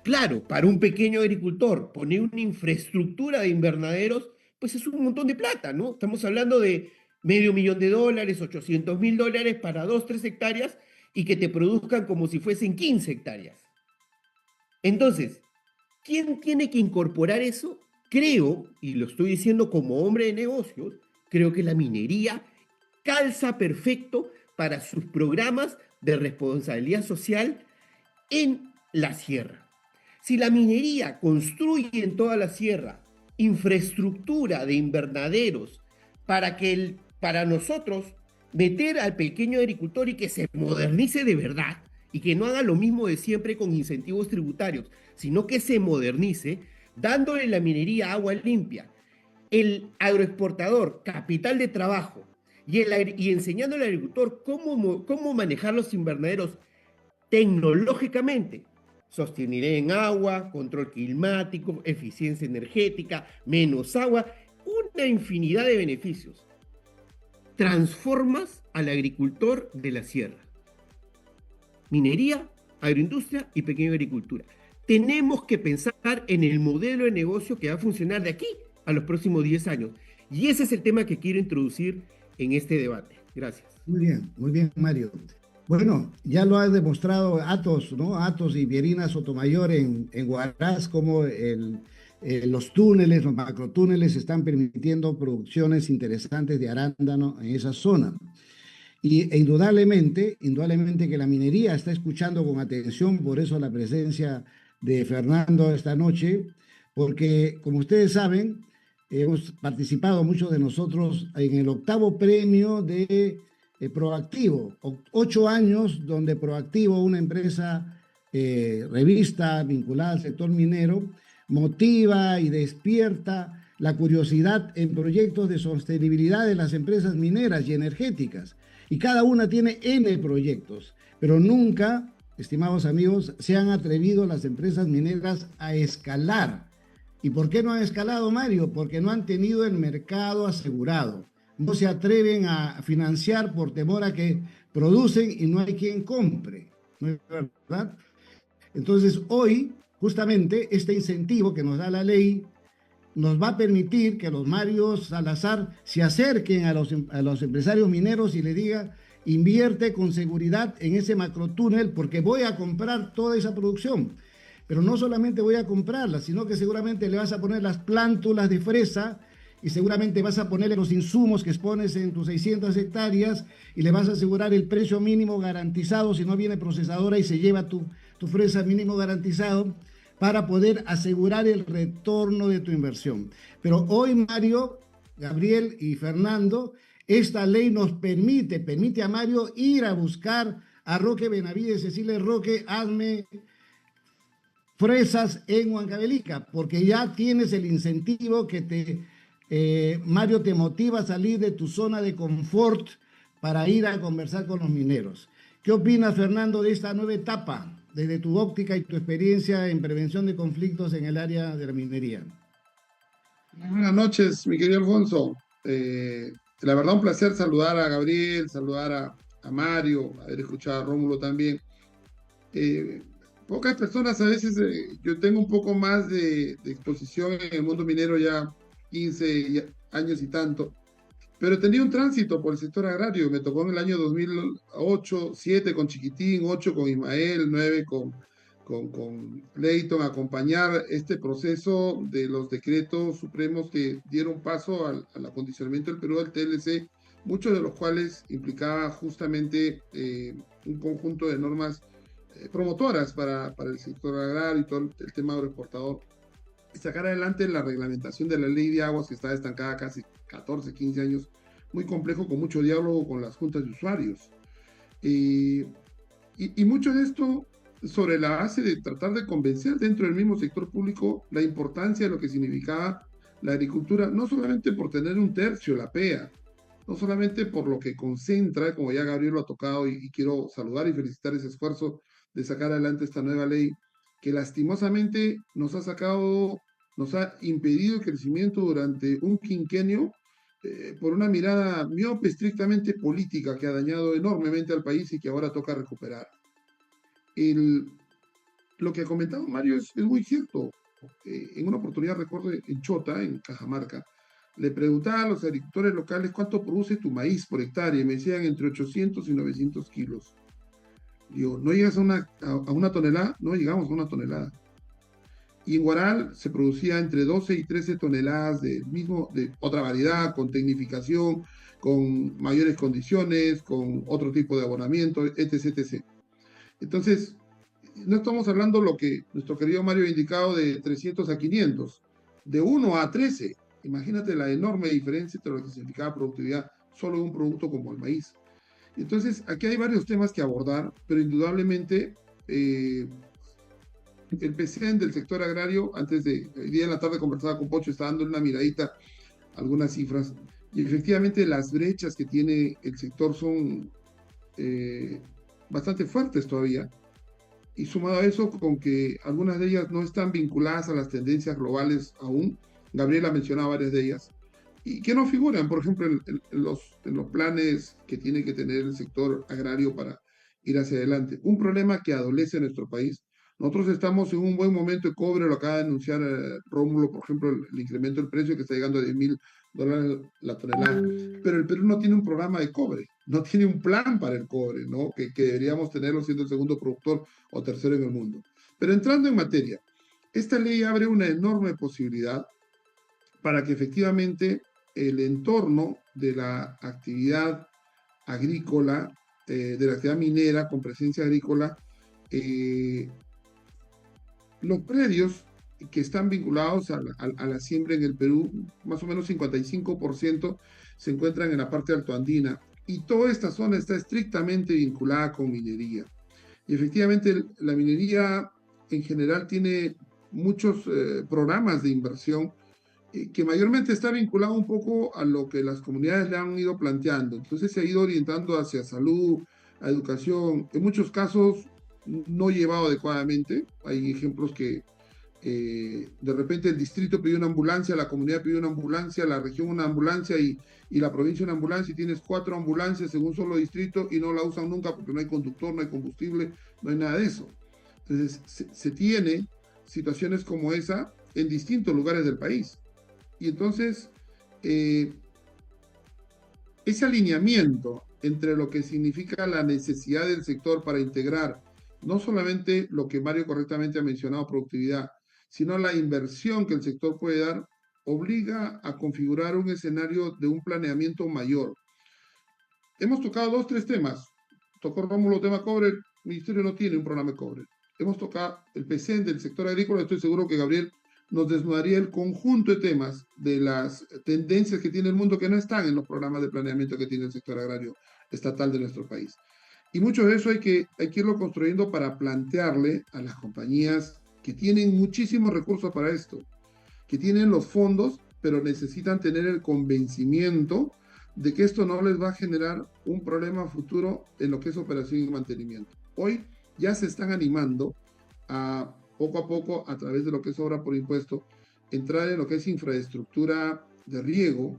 Claro, para un pequeño agricultor poner una infraestructura de invernaderos, pues es un montón de plata, ¿no? Estamos hablando de $500,000, $800,000 para 2, 3 hectáreas y que te produzcan como si fuesen 15 hectáreas. Entonces, ¿quién tiene que incorporar eso? Creo, y lo estoy diciendo como hombre de negocios, creo que la minería calza perfecto para sus programas de responsabilidad social en la sierra. Si la minería construye en toda la sierra infraestructura de invernaderos para nosotros meter al pequeño agricultor y que se modernice de verdad y que no haga lo mismo de siempre con incentivos tributarios, sino que se modernice, dándole a la minería agua limpia, el agroexportador capital de trabajo y enseñando al agricultor cómo manejar los invernaderos tecnológicamente. Sostenibilidad en agua, control climático, eficiencia energética, menos agua, una infinidad de beneficios. Transformas al agricultor de la sierra. Minería, agroindustria y pequeña agricultura. Tenemos que pensar en el modelo de negocio que va a funcionar de aquí a los próximos 10 años. Y ese es el tema que quiero introducir en este debate. Gracias. Muy bien, Mario. Bueno, ya lo ha demostrado Atos, ¿no? Atos y Pierina Sotomayor en Huaraz, como los túneles, los macrotúneles están permitiendo producciones interesantes de arándano en esa zona. E indudablemente que la minería está escuchando con atención, por eso la presencia de Fernando esta noche, porque como ustedes saben, hemos participado muchos de nosotros en el 8º premio de Proactivo, 8 años donde Proactivo, una empresa revista vinculada al sector minero, motiva y despierta la curiosidad en proyectos de sostenibilidad de las empresas mineras y energéticas. Y cada una tiene N proyectos, pero nunca, estimados amigos, se han atrevido las empresas mineras a escalar. ¿Y por qué no han escalado, Mario? Porque no han tenido el mercado asegurado. No se atreven a financiar por temor a que producen y no hay quien compre, ¿no es verdad? Entonces, hoy, justamente, este incentivo que nos da la ley nos va a permitir que los Mario Salazar se acerquen a los empresarios mineros y le diga: invierte con seguridad en ese macrotúnel porque voy a comprar toda esa producción. Pero no solamente voy a comprarla, sino que seguramente le vas a poner las plántulas de fresa y seguramente vas a ponerle los insumos que expones en tus 600 hectáreas y le vas a asegurar el precio mínimo garantizado si no viene procesadora y se lleva tu fresa mínimo garantizado, para poder asegurar el retorno de tu inversión. Pero hoy, Mario, Gabriel y Fernando, esta ley nos permite a Mario ir a buscar a Roque Benavides, decirle: Roque, hazme fresas en Huancavelica, porque ya tienes el incentivo que Mario, te motiva a salir de tu zona de confort para ir a conversar con los mineros. ¿Qué opinas, Fernando, de esta nueva etapa, desde tu óptica y tu experiencia en prevención de conflictos en el área de la minería? Buenas noches, mi querido Alfonso. La verdad, un placer saludar a Gabriel, saludar a Mario, haber escuchado a Rómulo también. Pocas personas, a veces yo tengo un poco más de exposición en el mundo minero, ya 15 años y tanto, pero he tenido un tránsito por el sector agrario. Me tocó en el año 2008, 7 con Chiquitín, 8 con Ismael, 9 con Leighton, acompañar este proceso de los decretos supremos que dieron paso al acondicionamiento del Perú del TLC, muchos de los cuales implicaban justamente un conjunto de normas promotoras para el sector agrario y todo el tema agroexportador, y sacar adelante la reglamentación de la ley de aguas, que está estancada casi 14, 15 años muy complejo con mucho diálogo con las juntas de usuarios. Eh, y mucho de esto sobre la base de tratar de convencer dentro del mismo sector público la importancia de lo que significaba la agricultura, no solamente por tener un tercio, la PEA, no solamente por lo que concentra, como ya Gabriel lo ha tocado, y quiero saludar y felicitar ese esfuerzo de sacar adelante esta nueva ley, que lastimosamente nos ha impedido el crecimiento durante un quinquenio por una mirada miope estrictamente política que ha dañado enormemente al país y que ahora toca recuperar. El, lo que ha comentado Mario es muy cierto. En una oportunidad, recuerdo, en Chota, en Cajamarca, le preguntaba a los agricultores locales cuánto produce tu maíz por hectárea y me decían entre 800 y 900 kilos. Digo, ¿no llegas a una tonelada? No llegamos a una tonelada. Y en Guaral se producía entre 12 y 13 toneladas de otra variedad, con tecnificación, con mayores condiciones, con otro tipo de abonamiento, etc, etc. Entonces, no estamos hablando lo que nuestro querido Mario ha indicado de 300 a 500, de 1 a 13. Imagínate la enorme diferencia entre lo que significaba productividad solo de un producto como el maíz. Entonces, aquí hay varios temas que abordar, pero indudablemente el PCN del sector agrario, el día en la tarde conversaba con Pocho, está dando una miradita algunas cifras, y efectivamente las brechas que tiene el sector son bastante fuertes todavía, y sumado a eso con que algunas de ellas no están vinculadas a las tendencias globales aún, Gabriela mencionaba varias de ellas, y que no figuran, por ejemplo, en los planes que tiene que tener el sector agrario para ir hacia adelante. Un problema que adolece en nuestro país. Nosotros estamos en un buen momento de cobre, lo acaba de anunciar Rómulo, por ejemplo, el incremento del precio que está llegando a $10,000 la tonelada, pero el Perú no tiene un programa de cobre, no tiene un plan para el cobre, ¿no? Que deberíamos tenerlo siendo el segundo productor o tercero en el mundo. Pero entrando en materia, esta ley abre una enorme posibilidad para que efectivamente el entorno de la actividad agrícola, de la actividad minera con presencia agrícola, los predios que están vinculados a la siembra en el Perú, más o menos 55% se encuentran en la parte altoandina, y toda esta zona está estrictamente vinculada con minería. Y efectivamente la minería en general tiene muchos programas de inversión que mayormente está vinculado un poco a lo que las comunidades le han ido planteando. Entonces se ha ido orientando hacia salud, a educación, en muchos casos no llevado adecuadamente. Hay ejemplos que de repente el distrito pidió una ambulancia, la comunidad pidió una ambulancia, la región una ambulancia y la provincia una ambulancia, y tienes 4 ambulancias en un solo distrito y no la usan nunca porque no hay conductor, no hay combustible, no hay nada de eso. Entonces se tiene situaciones como esa en distintos lugares del país. Y entonces, ese alineamiento entre lo que significa la necesidad del sector para integrar no solamente lo que Mario correctamente ha mencionado, productividad, sino la inversión que el sector puede dar, obliga a configurar un escenario de un planeamiento mayor. Hemos tocado 2, 3 temas. Tocó Rómulo tema cobre, el Ministerio no tiene un programa de cobre. Hemos tocado el PCN del sector agrícola, estoy seguro que Gabriel nos desnudaría el conjunto de temas de las tendencias que tiene el mundo que no están en los programas de planeamiento que tiene el sector agrario estatal de nuestro país. Y mucho de eso hay que irlo construyendo para plantearle a las compañías que tienen muchísimos recursos para esto, que tienen los fondos, pero necesitan tener el convencimiento de que esto no les va a generar un problema futuro en lo que es operación y mantenimiento. Hoy ya se están animando a poco a poco, a través de lo que es obra por impuesto, entrar en lo que es infraestructura de riego.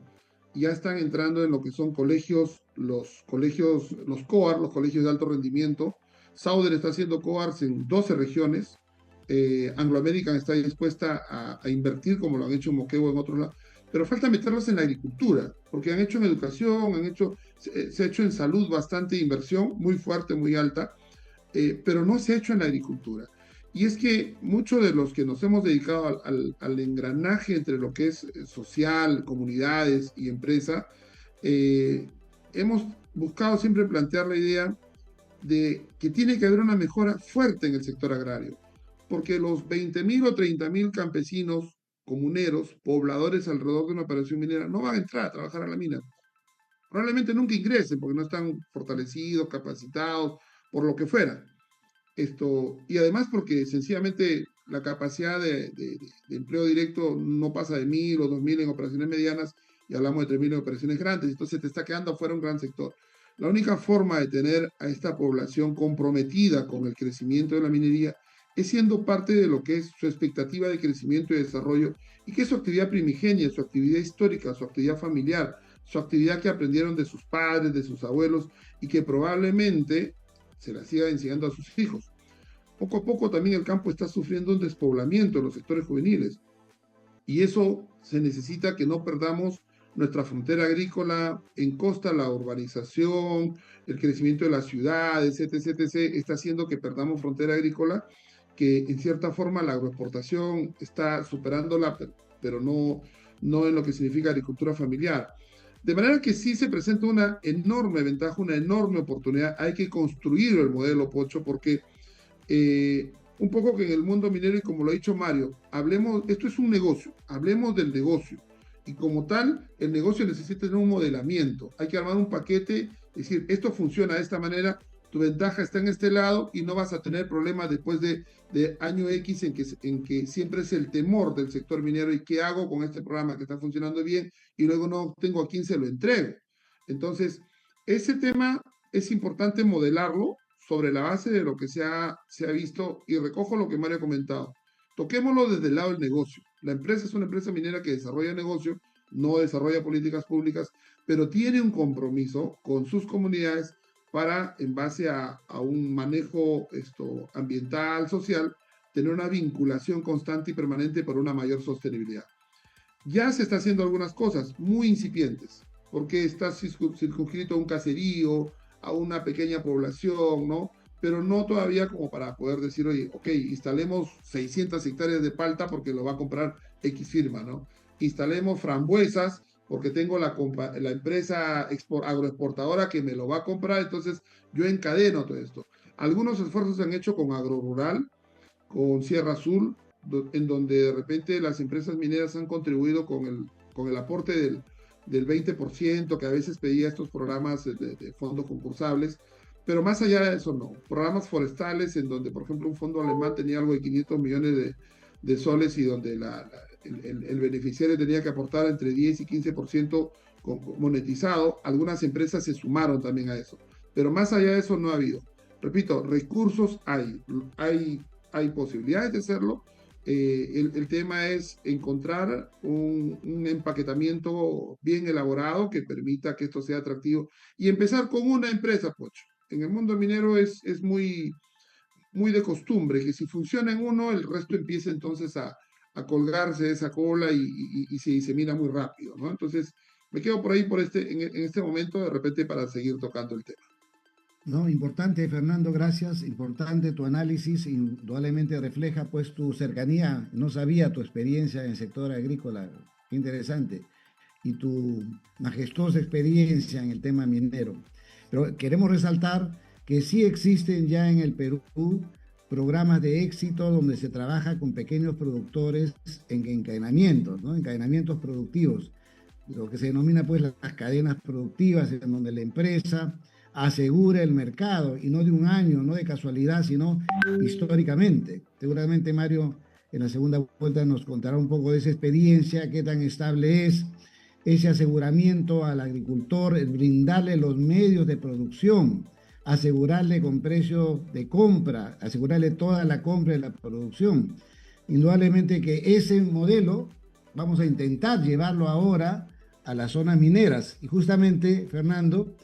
Ya están entrando en lo que son colegios, los COAR, los colegios de alto rendimiento. Sauder está haciendo COARs en 12 regiones. Anglo American está dispuesta a invertir, como lo han hecho en Moquegua, en otros lados. Pero falta meterlos en la agricultura, porque han hecho en educación, se ha hecho en salud bastante inversión, muy fuerte, muy alta, pero no se ha hecho en la agricultura. Y es que muchos de los que nos hemos dedicado al engranaje entre lo que es social, comunidades y empresa, hemos buscado siempre plantear la idea de que tiene que haber una mejora fuerte en el sector agrario, porque los 20,000 o 30,000 campesinos, comuneros, pobladores alrededor de una operación minera, no van a entrar a trabajar a la mina. probablemente nunca ingresen porque no están fortalecidos, capacitados, por lo que fuera. Y además porque sencillamente la capacidad de empleo directo no pasa de 1.000 o 2.000 en operaciones medianas y hablamos de 3.000 en operaciones grandes, entonces te está quedando afuera un gran sector. La única forma de tener a esta población comprometida con el crecimiento de la minería es siendo parte de lo que es su expectativa de crecimiento y desarrollo y que es su actividad primigenia, su actividad histórica, su actividad familiar, su actividad que aprendieron de sus padres, de sus abuelos y que probablemente se la siga enseñando a sus hijos. Poco a poco también el campo está sufriendo un despoblamiento en los sectores juveniles y eso se necesita que no perdamos nuestra frontera agrícola en costa, la urbanización, el crecimiento de las ciudades, etc., está haciendo que perdamos frontera agrícola, que en cierta forma la agroexportación está superándola, pero no en lo que significa agricultura familiar. De manera que sí se presenta una enorme ventaja, una enorme oportunidad. Hay que construir el modelo Pocho porque un poco que en el mundo minero, y como lo ha dicho Mario, esto es un negocio, hablemos del negocio. Y como tal, el negocio necesita tener un modelamiento. Hay que armar un paquete, decir, esto funciona de esta manera, tu ventaja está en este lado y no vas a tener problemas después de año X en que siempre es el temor del sector minero y qué hago con este programa que está funcionando bien y luego no tengo a quién se lo entrego. Entonces, ese tema es importante modelarlo sobre la base de lo que se ha visto y recojo lo que Mario ha comentado. Toquémoslo desde el lado del negocio. La empresa es una empresa minera que desarrolla negocio, no desarrolla políticas públicas, pero tiene un compromiso con sus comunidades para, en base a un manejo ambiental, social, tener una vinculación constante y permanente para una mayor sostenibilidad. Ya se está haciendo algunas cosas muy incipientes, porque está circunscrito a un caserío, a una pequeña población, ¿no? Pero no todavía como para poder decir, oye, ok, instalemos 600 hectáreas de palta porque lo va a comprar X firma, ¿no? Instalemos frambuesas porque tengo la empresa agroexportadora que me lo va a comprar, entonces yo encadeno todo esto. Algunos esfuerzos se han hecho con AgroRural, con Sierra Azul, en donde de repente las empresas mineras han contribuido con el aporte del 20% que a veces pedía estos programas de fondos concursables, pero más allá de eso no. Programas forestales en donde, por ejemplo, un fondo alemán tenía algo de 500 millones de soles y donde el beneficiario tenía que aportar entre 10 y 15% monetizado. Algunas empresas se sumaron también a eso, pero más allá de eso no ha habido. Repito, recursos hay posibilidades de hacerlo. El tema es encontrar un empaquetamiento bien elaborado que permita que esto sea atractivo y empezar con una empresa, Pocho. En el mundo minero es muy, muy de costumbre que si funciona en uno, el resto empieza entonces a colgarse de esa cola y se disemina muy rápido, ¿no? Entonces, me quedo por ahí en este momento, de repente, para seguir tocando el tema. No, importante, Fernando, gracias. Importante tu análisis, indudablemente refleja pues tu cercanía. No sabía tu experiencia en el sector agrícola, qué interesante, y tu majestuosa experiencia en el tema minero. Pero queremos resaltar que sí existen ya en el Perú programas de éxito donde se trabaja con pequeños productores en encadenamientos, ¿no? Encadenamientos productivos, lo que se denomina pues las cadenas productivas, en donde la empresa asegura el mercado, y no de un año, no de casualidad, sino históricamente. Seguramente Mario en la segunda vuelta nos contará un poco de esa experiencia, qué tan estable es ese aseguramiento al agricultor, el brindarle los medios de producción, asegurarle con precio de compra, asegurarle toda la compra de la producción. Indudablemente que ese modelo vamos a intentar llevarlo ahora a las zonas mineras. Y justamente, Fernando,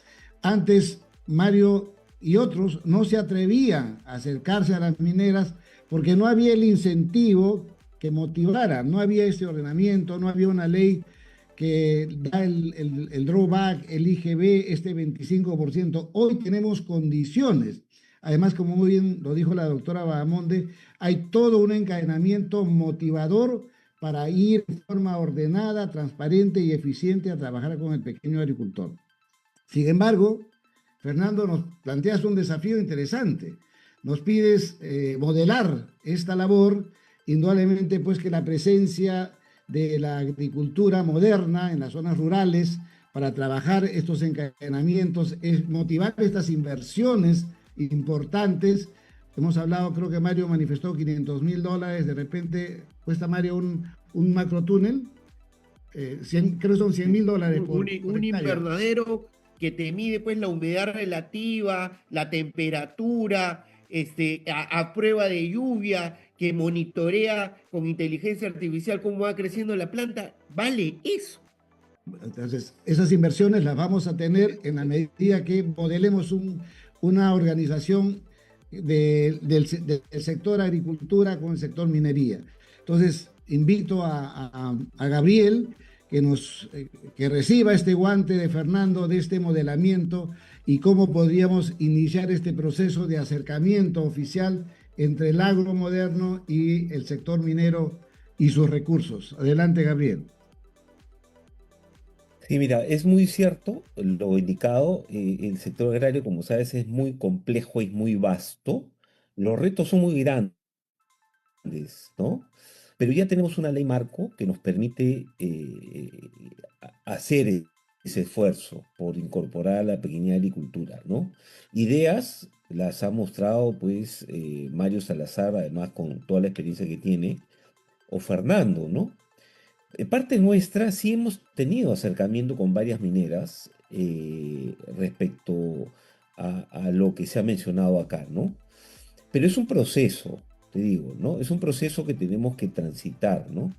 antes Mario y otros no se atrevían a acercarse a las mineras porque no había el incentivo que motivara, no había ese ordenamiento, no había una ley que da el drawback, el IGB, este 25%. Hoy tenemos condiciones. Además, como muy bien lo dijo la doctora Bahamonde, hay todo un encadenamiento motivador para ir de forma ordenada, transparente y eficiente a trabajar con el pequeño agricultor. Sin embargo, Fernando, nos planteas un desafío interesante. Nos pides modelar esta labor, indudablemente pues que la presencia de la agricultura moderna en las zonas rurales para trabajar estos encadenamientos, es motivar estas inversiones importantes. Hemos hablado, creo que Mario manifestó $500.000, de repente cuesta Mario un macrotúnel, 100, creo que son $100.000 por Un hectárea. invernadero que te mide pues la humedad relativa, la temperatura, a prueba de lluvia, que monitorea con inteligencia artificial cómo va creciendo la planta, vale eso. Entonces, esas inversiones las vamos a tener en la medida que modelemos una organización del sector agricultura con el sector minería. Entonces, invito a Gabriel que reciba este guante de Fernando de este modelamiento y cómo podríamos iniciar este proceso de acercamiento oficial entre el agro moderno y el sector minero y sus recursos. Adelante, Gabriel. Sí, mira, es muy cierto lo indicado. El sector agrario, como sabes, es muy complejo y muy vasto. Los retos son muy grandes, ¿no? Pero ya tenemos una ley marco que nos permite hacer ese esfuerzo por incorporar a la pequeña agricultura, ¿no? Ideas las ha mostrado, pues, Mario Salazar, además con toda la experiencia que tiene, o Fernando, ¿no? Parte nuestra sí hemos tenido acercamiento con varias mineras respecto a lo que se ha mencionado acá, ¿no? Pero es un proceso, te digo, ¿no? Es un proceso que tenemos que transitar, ¿no?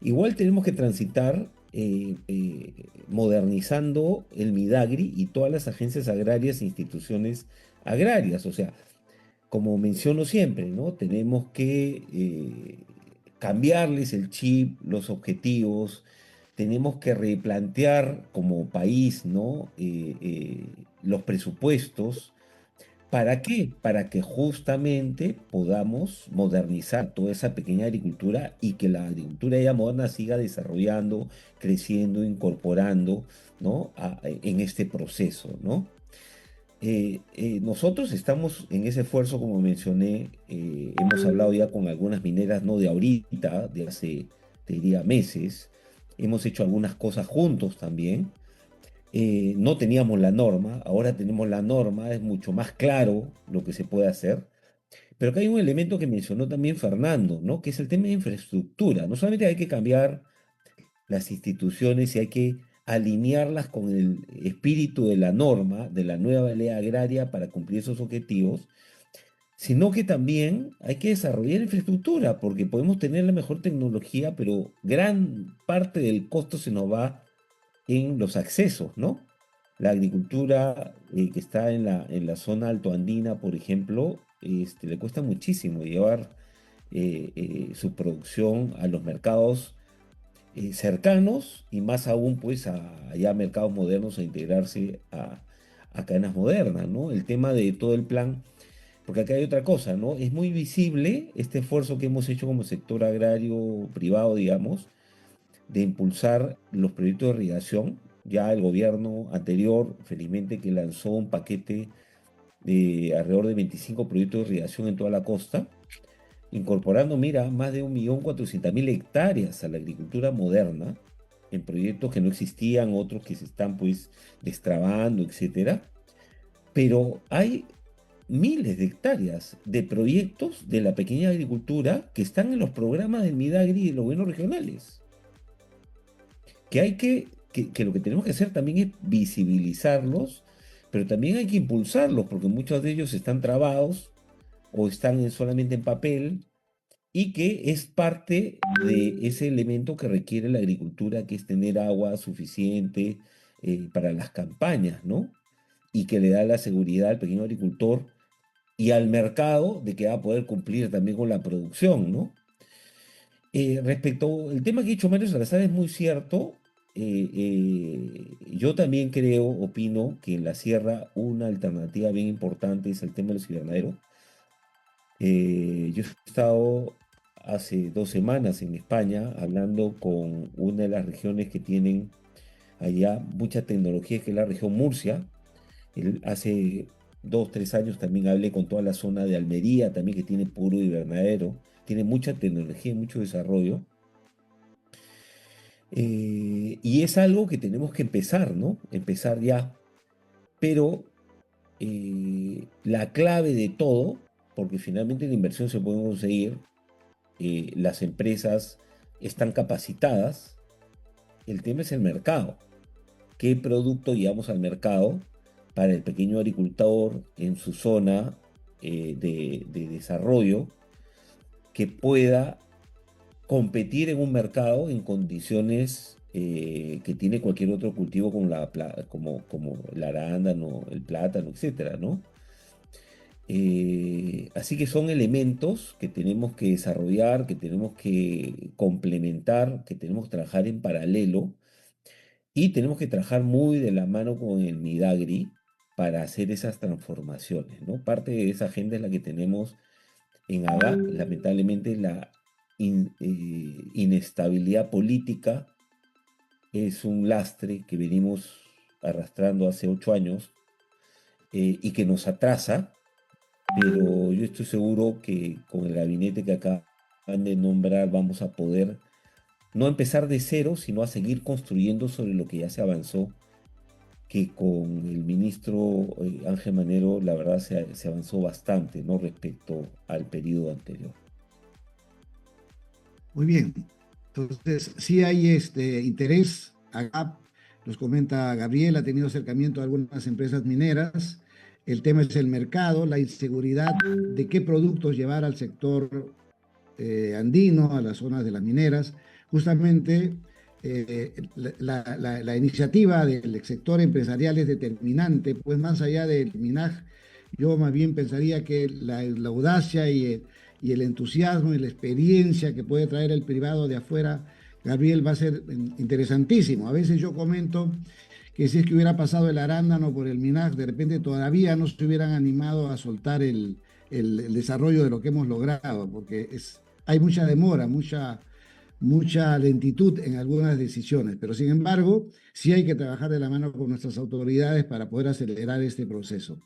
Igual tenemos que transitar modernizando el Midagri y todas las agencias agrarias e instituciones agrarias. O sea, como menciono siempre, ¿no? Tenemos que cambiarles el chip, los objetivos, tenemos que replantear como país, ¿no? Los presupuestos. ¿Para qué? Para que justamente podamos modernizar toda esa pequeña agricultura y que la agricultura ya moderna siga desarrollando, creciendo, incorporando, ¿no? En este proceso, ¿no? Nosotros estamos en ese esfuerzo, como mencioné, hemos hablado ya con algunas mineras, no de ahorita, de hace, te diría, meses, hemos hecho algunas cosas juntos también. No teníamos la norma, ahora tenemos la norma, es mucho más claro lo que se puede hacer, pero acá hay un elemento que mencionó también Fernando, ¿no? Que es el tema de infraestructura. No solamente hay que cambiar las instituciones y hay que alinearlas con el espíritu de la norma, de la nueva ley agraria para cumplir esos objetivos, sino que también hay que desarrollar infraestructura, porque podemos tener la mejor tecnología, pero gran parte del costo se nos va en los accesos, ¿no? La agricultura que está en la zona altoandina, por ejemplo, le cuesta muchísimo llevar su producción a los mercados cercanos y más aún pues a ya mercados modernos a integrarse a cadenas modernas, ¿no? El tema de todo el plan, porque acá hay otra cosa, ¿no? Es muy visible este esfuerzo que hemos hecho como sector agrario privado, digamos, de impulsar los proyectos de irrigación. Ya el gobierno anterior, felizmente, que lanzó un paquete de alrededor de 25 proyectos de irrigación en toda la costa, incorporando, mira, más de 1.400.000 hectáreas a la agricultura moderna, en proyectos que no existían, otros que se están pues destrabando, etcétera. Pero hay miles de hectáreas de proyectos de la pequeña agricultura que están en los programas del Midagri y de los gobiernos regionales. Que hay que lo que tenemos que hacer también es visibilizarlos, pero también hay que impulsarlos, porque muchos de ellos están trabados o están solamente en papel, y que es parte de ese elemento que requiere la agricultura, que es tener agua suficiente para las campañas, ¿no? Y que le da la seguridad al pequeño agricultor y al mercado de que va a poder cumplir también con la producción, ¿no? Respecto al tema que ha dicho Mario Salazar, es muy cierto. Yo también creo, opino, que en la sierra una alternativa bien importante es el tema de los invernaderos. Yo he estado hace 2 semanas en España hablando con una de las regiones que tienen allá mucha tecnología, que es la región Murcia. Hace 2, 3 años también hablé con toda la zona de Almería, también que tiene puro invernadero, tiene mucha tecnología y mucho desarrollo. Y es algo que tenemos que empezar, ¿no? Empezar ya. Pero la clave de todo, porque finalmente la inversión se puede conseguir, las empresas están capacitadas, el tema es el mercado. ¿Qué producto llevamos al mercado para el pequeño agricultor en su zona de desarrollo que pueda competir en un mercado en condiciones que tiene cualquier otro cultivo como el arándano, el plátano, etcétera, ¿no? Así que son elementos que tenemos que desarrollar, que tenemos que complementar, que tenemos que trabajar en paralelo y tenemos que trabajar muy de la mano con el Midagri para hacer esas transformaciones, ¿no? Parte de esa agenda es la que tenemos en AGA. Lamentablemente inestabilidad política es un lastre que venimos arrastrando hace 8 años y que nos atrasa, pero yo estoy seguro que con el gabinete que acaban de nombrar vamos a poder no empezar de cero, sino a seguir construyendo sobre lo que ya se avanzó, que con el ministro Ángel Manero, la verdad, se avanzó bastante, ¿no? Respecto al periodo anterior. Muy bien. Entonces, sí hay interés. Acá nos comenta Gabriel, ha tenido acercamiento a algunas empresas mineras. El tema es el mercado, la inseguridad de qué productos llevar al sector andino, a las zonas de las mineras. Justamente la iniciativa del sector empresarial es determinante, pues más allá del MINAJ, yo más bien pensaría que la audacia y el entusiasmo y la experiencia que puede traer el privado de afuera, Gabriel, va a ser interesantísimo. A veces yo comento que si es que hubiera pasado el arándano por el MINAJ, de repente todavía no se hubieran animado a soltar el desarrollo de lo que hemos logrado, porque hay mucha demora, mucha lentitud en algunas decisiones, pero sin embargo, sí hay que trabajar de la mano con nuestras autoridades para poder acelerar este proceso.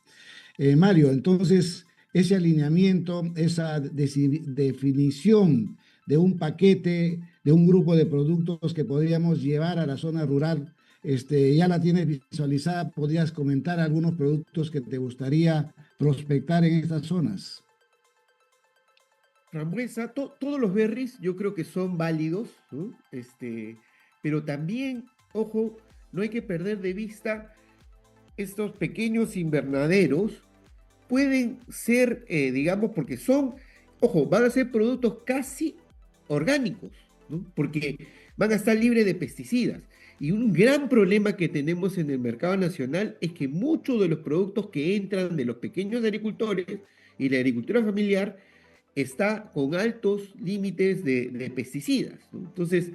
Mario, entonces, ese alineamiento, esa definición de un paquete, de un grupo de productos que podríamos llevar a la zona rural, ya la tienes visualizada. ¿Podrías comentar algunos productos que te gustaría prospectar en estas zonas? Frambuesa, todos los berries yo creo que son válidos, ¿no? Pero también, ojo, no hay que perder de vista estos pequeños invernaderos. Pueden ser, digamos, porque ojo, van a ser productos casi orgánicos, ¿no? Porque van a estar libres de pesticidas. Y un gran problema que tenemos en el mercado nacional es que muchos de los productos que entran de los pequeños agricultores y la agricultura familiar está con altos límites de pesticidas, ¿no? Entonces,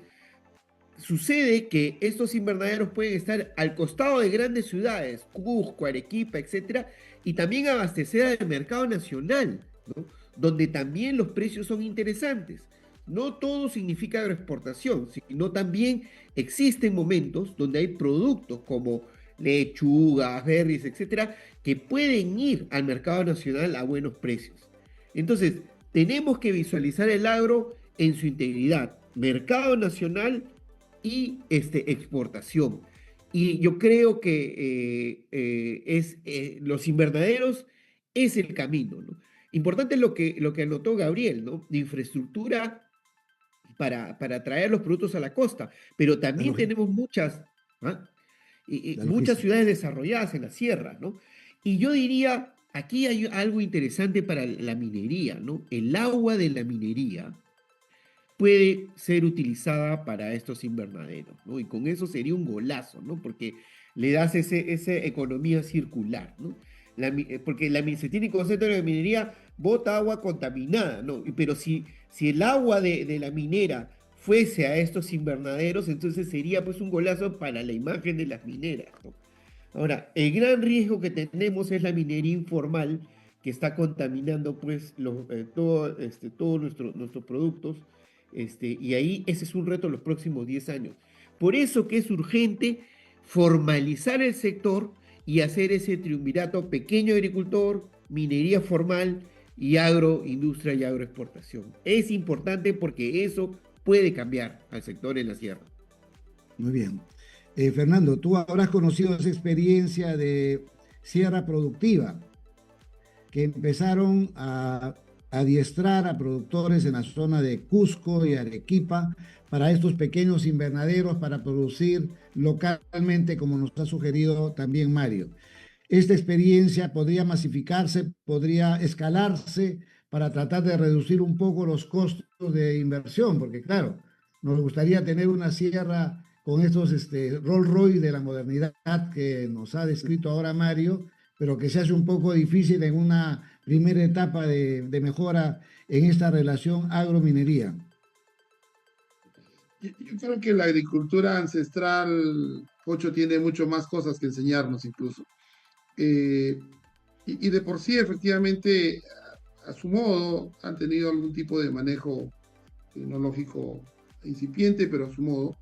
sucede que estos invernaderos pueden estar al costado de grandes ciudades, Cusco, Arequipa, etcétera, y también abastecer al mercado nacional, ¿no? Donde también los precios son interesantes. No todo significa agroexportación, sino también existen momentos donde hay productos como lechugas, berries, etcétera, que pueden ir al mercado nacional a buenos precios. Entonces, tenemos que visualizar el agro en su integridad, mercado nacional y exportación. Y yo creo que los invernaderos es el camino, ¿no? Importante lo que anotó Gabriel, ¿no? De infraestructura para traer los productos a la costa, pero también tenemos muchas ciudades desarrolladas en la sierra, ¿no? Y yo diría, aquí hay algo interesante para la minería, ¿no? El agua de la minería puede ser utilizada para estos invernaderos, ¿no? Y con eso sería un golazo, ¿no? Porque le das esa economía circular, ¿no? Porque se tiene concepto de la minería, bota agua contaminada, ¿no? Pero si el agua de la minera fuese a estos invernaderos, entonces sería pues un golazo para la imagen de las mineras, ¿no? Ahora, el gran riesgo que tenemos es la minería informal, que está contaminando pues todos nuestros productos, y ahí ese es un reto en los próximos 10 años. Por eso que es urgente formalizar el sector y hacer ese triunvirato pequeño agricultor, minería formal y agroindustria y agroexportación. Es importante porque eso puede cambiar al sector en la sierra. Muy bien. Fernando, tú habrás conocido esa experiencia de sierra productiva, que empezaron a adiestrar a productores en la zona de Cusco y Arequipa para estos pequeños invernaderos para producir localmente, como nos ha sugerido también Mario. Esta experiencia podría masificarse, podría escalarse para tratar de reducir un poco los costos de inversión, porque claro, nos gustaría tener una sierra con estos Rolls Royce de la modernidad que nos ha descrito ahora Mario, pero que se hace un poco difícil en una primera etapa de mejora en esta relación agrominería. Yo creo que la agricultura ancestral, Pocho, tiene mucho más cosas que enseñarnos incluso. Eh, y de por sí, efectivamente, a su modo, han tenido algún tipo de manejo tecnológico incipiente, pero a su modo.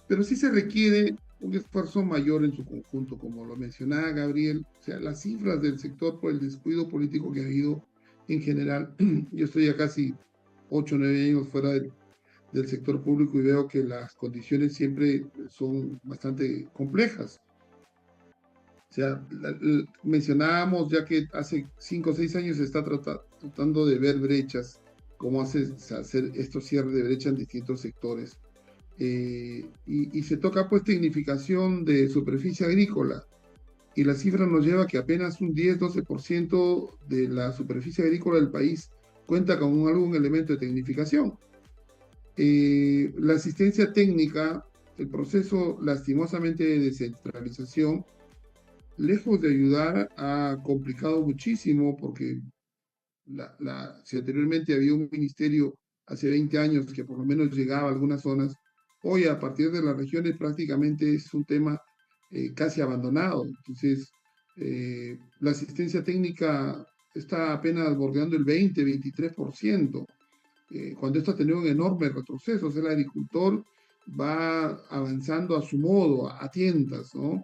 Pero sí se requiere un esfuerzo mayor en su conjunto, como lo mencionaba Gabriel. O sea, las cifras del sector por el descuido político que ha habido en general. Yo estoy ya casi 8 o 9 años fuera del sector público y veo que las condiciones siempre son bastante complejas. O sea, mencionábamos ya que hace 5 o 6 años se está tratando de ver brechas, cómo hacer estos cierres de brecha en distintos sectores. Y se toca pues tecnificación de superficie agrícola y la cifra nos lleva a que apenas un 10-12% de la superficie agrícola del país cuenta con algún elemento de tecnificación. La asistencia técnica, el proceso lastimosamente de descentralización, lejos de ayudar, ha complicado muchísimo porque si anteriormente había un ministerio hace 20 años que por lo menos llegaba a algunas zonas, hoy a partir de las regiones prácticamente es un tema casi abandonado. Entonces, la asistencia técnica está apenas bordeando el 20-23%, cuando esto ha tenido un enorme retroceso. O sea, el agricultor va avanzando a su modo, a tientas, ¿no?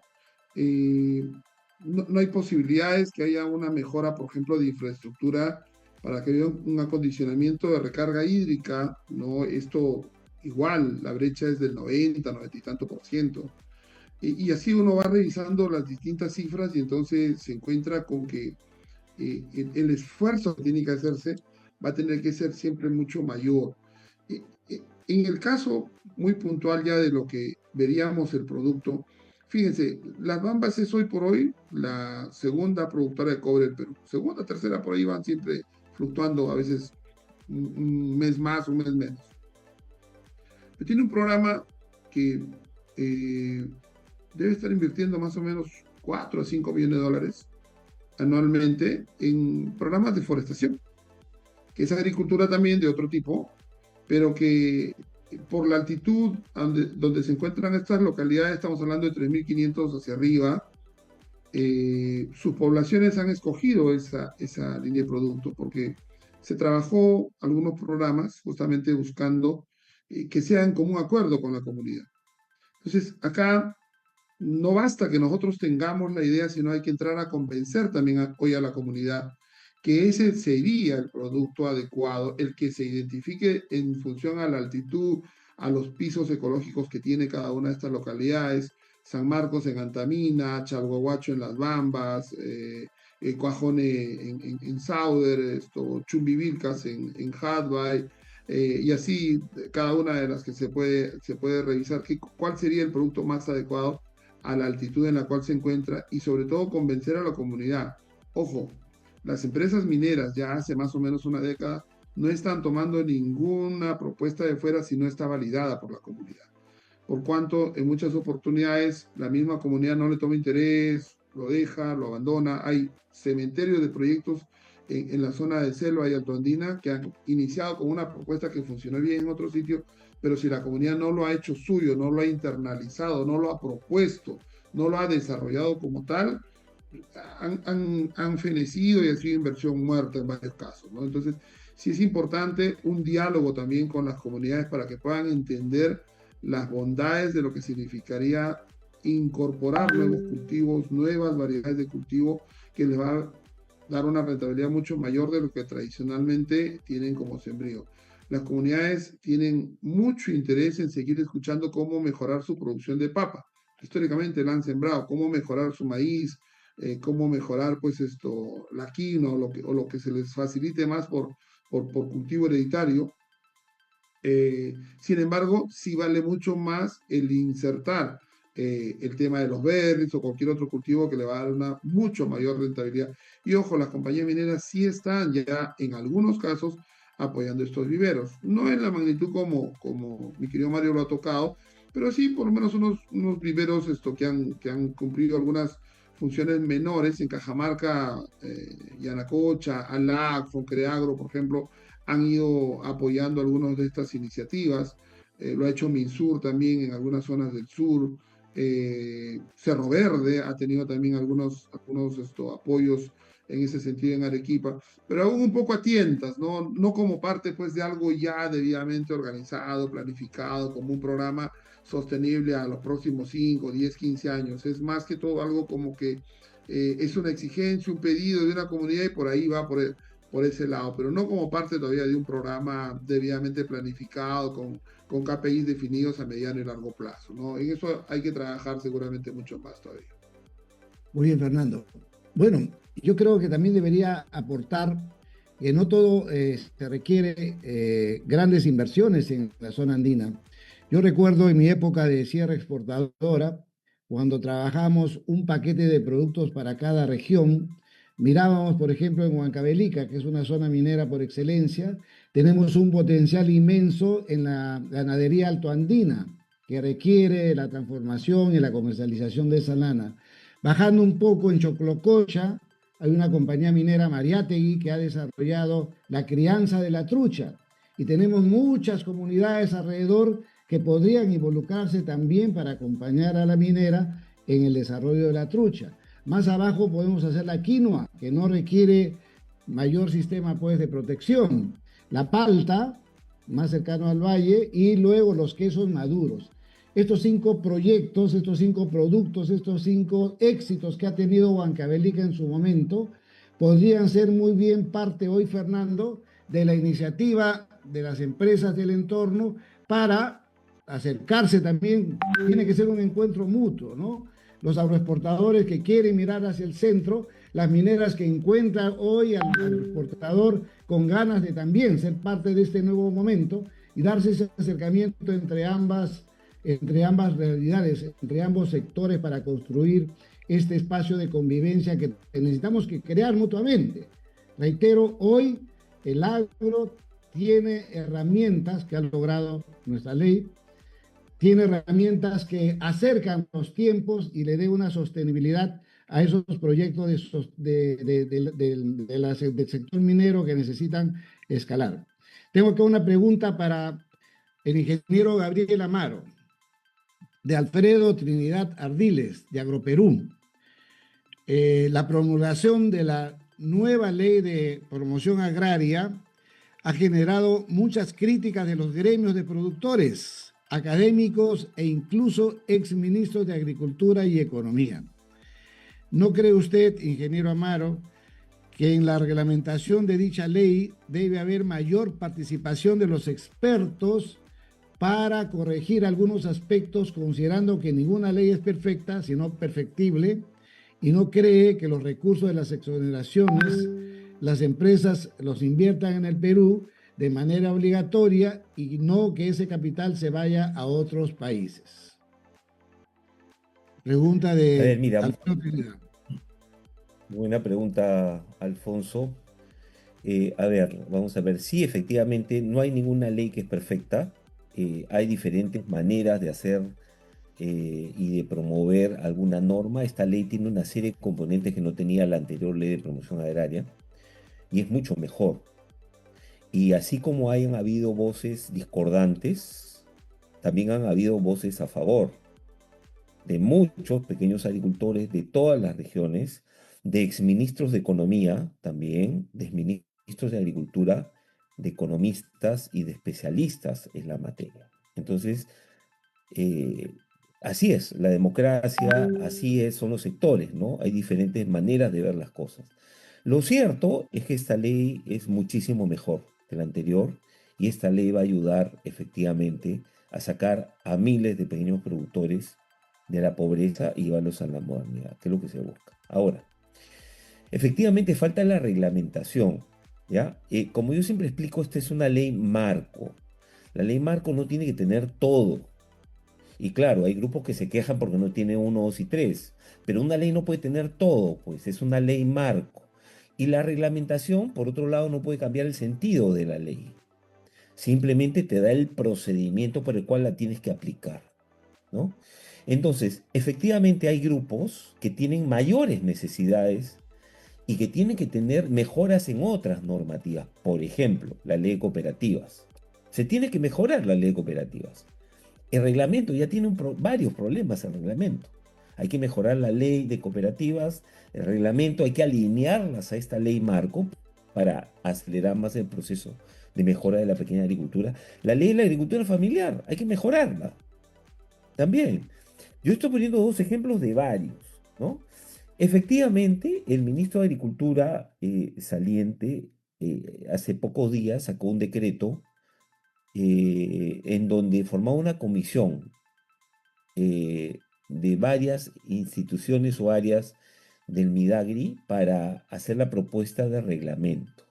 No hay posibilidades que haya una mejora, por ejemplo, de infraestructura para que haya un acondicionamiento de recarga hídrica, ¿no? Esto igual, la brecha es del 90 y tanto por ciento. Y así uno va revisando las distintas cifras y entonces se encuentra con que el esfuerzo que tiene que hacerse va a tener que ser siempre mucho mayor. En el caso muy puntual ya de lo que veríamos el producto, fíjense, Las Bambas es hoy por hoy la segunda productora de cobre del Perú. Segunda, tercera, por ahí van siempre fluctuando, a veces un mes más, un mes menos. Pero tiene un programa que debe estar invirtiendo más o menos 4 a 5 millones de dólares anualmente en programas de forestación, que es agricultura también de otro tipo, pero que por la altitud donde se encuentran estas localidades, estamos hablando de 3.500 hacia arriba, sus poblaciones han escogido esa línea de producto porque se trabajó algunos programas justamente buscando que sea en común acuerdo con la comunidad. Entonces, acá no basta que nosotros tengamos la idea, sino hay que entrar a convencer también hoy a la comunidad que ese sería el producto adecuado, el que se identifique en función a la altitud, a los pisos ecológicos que tiene cada una de estas localidades, San Marcos en Antamina, Chalhuahuacho en Las Bambas, Cuajone en Sauder, Chumbivilcas en Hadbay, y así cada una de las que se puede revisar cuál sería el producto más adecuado a la altitud en la cual se encuentra y sobre todo convencer a la comunidad. Ojo, las empresas mineras ya hace más o menos una década no están tomando ninguna propuesta de fuera si no está validada por la comunidad. Por cuanto en muchas oportunidades la misma comunidad no le toma interés, lo deja, lo abandona. Hay cementerios de proyectos en la zona de selva y altoandina que han iniciado con una propuesta que funcionó bien en otro sitio, pero si la comunidad no lo ha hecho suyo, no lo ha internalizado, no lo ha propuesto, no lo ha desarrollado como tal, han fenecido y ha sido inversión muerta en varios casos, ¿no? Entonces, sí es importante un diálogo también con las comunidades para que puedan entender las bondades de lo que significaría incorporar nuevos cultivos, nuevas variedades de cultivo que les va a dar una rentabilidad mucho mayor de lo que tradicionalmente tienen como sembrío. las comunidades tienen mucho interés en seguir escuchando cómo mejorar su producción de papa. Históricamente la han sembrado, cómo mejorar su maíz, cómo mejorar pues la quinoa o lo que se les facilite más por cultivo hereditario. Sin embargo, sí vale mucho más el insertar el tema de los berries o cualquier otro cultivo que le va a dar una mucho mayor rentabilidad. Y ojo, las compañías mineras sí están ya en algunos casos apoyando estos viveros. No en la magnitud como mi querido Mario lo ha tocado, pero sí por lo menos unos viveros que han cumplido algunas funciones menores en Cajamarca, Yanacocha, ALAC, Foncreagro, por ejemplo, han ido apoyando algunas de estas iniciativas. Lo ha hecho Minsur también en algunas zonas del sur. Cerro Verde ha tenido también algunos apoyos en ese sentido en Arequipa, pero aún un poco a tientas, no como parte pues de algo ya debidamente organizado, planificado, como un programa sostenible a los próximos 5, 10, 15 años. Es más que todo algo como que es una exigencia, un pedido de una comunidad y por ahí va por ese lado, pero no como parte todavía de un programa debidamente planificado con KPIs definidos a mediano y largo plazo, ¿no? En eso hay que trabajar seguramente mucho más todavía. Muy bien, Fernando. Bueno, yo creo que también debería aportar que no todo se requiere grandes inversiones en la zona andina. Yo recuerdo en mi época de sierra exportadora, cuando trabajamos un paquete de productos para cada región, mirábamos, por ejemplo, en Huancavelica, que es una zona minera por excelencia, tenemos un potencial inmenso en la ganadería altoandina, que requiere la transformación y la comercialización de esa lana. Bajando un poco en Choclococha, hay una compañía minera, Mariátegui, que ha desarrollado la crianza de la trucha. Y tenemos muchas comunidades alrededor que podrían involucrarse también para acompañar a la minera en el desarrollo de la trucha. Más abajo podemos hacer la quinoa, que no requiere mayor sistema pues, de protección. La palta, más cercano al valle, y luego los quesos maduros. Estos 5 proyectos, estos 5 productos, estos 5 éxitos que ha tenido Huancavelica en su momento, podrían ser muy bien parte hoy, Fernando, de la iniciativa de las empresas del entorno para acercarse también. Tiene que ser un encuentro mutuo, ¿no? Los agroexportadores que quieren mirar hacia el centro, las mineras que encuentran hoy al agroexportador con ganas de también ser parte de este nuevo momento y darse ese acercamiento entre ambas realidades, entre ambos sectores para construir este espacio de convivencia que necesitamos que crear mutuamente. Reitero, hoy el agro tiene herramientas que ha logrado nuestra ley, tiene herramientas que acercan los tiempos y le dé una sostenibilidad a esos proyectos del sector minero que necesitan escalar. Tengo acá una pregunta para el ingeniero Gabriel Amaro, de Alfredo Trinidad Ardiles, de Agroperú. La promulgación de la nueva ley de promoción agraria ha generado muchas críticas de los gremios de productores, académicos e incluso exministros de Agricultura y Economía. ¿No cree usted, ingeniero Amaro, que en la reglamentación de dicha ley debe haber mayor participación de los expertos para corregir algunos aspectos, considerando que ninguna ley es perfecta, sino perfectible, y no cree que los recursos de las exoneraciones, las empresas los inviertan en el Perú de manera obligatoria y no que ese capital se vaya a otros países? Pregunta de A ver, mira, Alfredo Trinidad. buena pregunta, Alfonso. A ver, vamos a ver. Sí, efectivamente, no hay ninguna ley que es perfecta. Hay diferentes maneras de hacer y de promover alguna norma. Esta ley tiene una serie de componentes que no tenía la anterior ley de promoción agraria y es mucho mejor. Y así como hayan habido voces discordantes, también han habido voces a favor de muchos pequeños agricultores de todas las regiones, de exministros de Economía también, de exministros de Agricultura, de economistas y de especialistas en la materia. Entonces, así es, la democracia, así es, son los sectores, ¿no? Hay diferentes maneras de ver las cosas. Lo cierto es que esta ley es muchísimo mejor que la anterior y esta ley va a ayudar efectivamente a sacar a miles de pequeños productores de la pobreza y llevarlos a la modernidad, que es lo que se busca. Ahora, efectivamente falta la reglamentación, ¿ya? Como yo siempre explico, esta es una ley marco. La ley marco no tiene que tener todo. Y claro, hay grupos que se quejan porque no tiene uno, dos y tres, pero una ley no puede tener todo, pues es una ley marco. Y la reglamentación, por otro lado, no puede cambiar el sentido de la ley. Simplemente te da el procedimiento por el cual la tienes que aplicar, ¿no? Entonces, efectivamente hay grupos que tienen mayores necesidades y que tienen que tener mejoras en otras normativas. Por ejemplo, la ley de cooperativas. Se tiene que mejorar la ley de cooperativas. El reglamento ya tiene varios problemas, el reglamento. Hay que mejorar la ley de cooperativas, el reglamento, hay que alinearlas a esta ley marco para acelerar más el proceso de mejora de la pequeña agricultura. La ley de la agricultura familiar, hay que mejorarla también. Yo estoy poniendo dos ejemplos de varios, ¿no? Efectivamente, el ministro de Agricultura saliente hace pocos días sacó un decreto en donde formaba una comisión de varias instituciones o áreas del Midagri para hacer la propuesta de reglamento.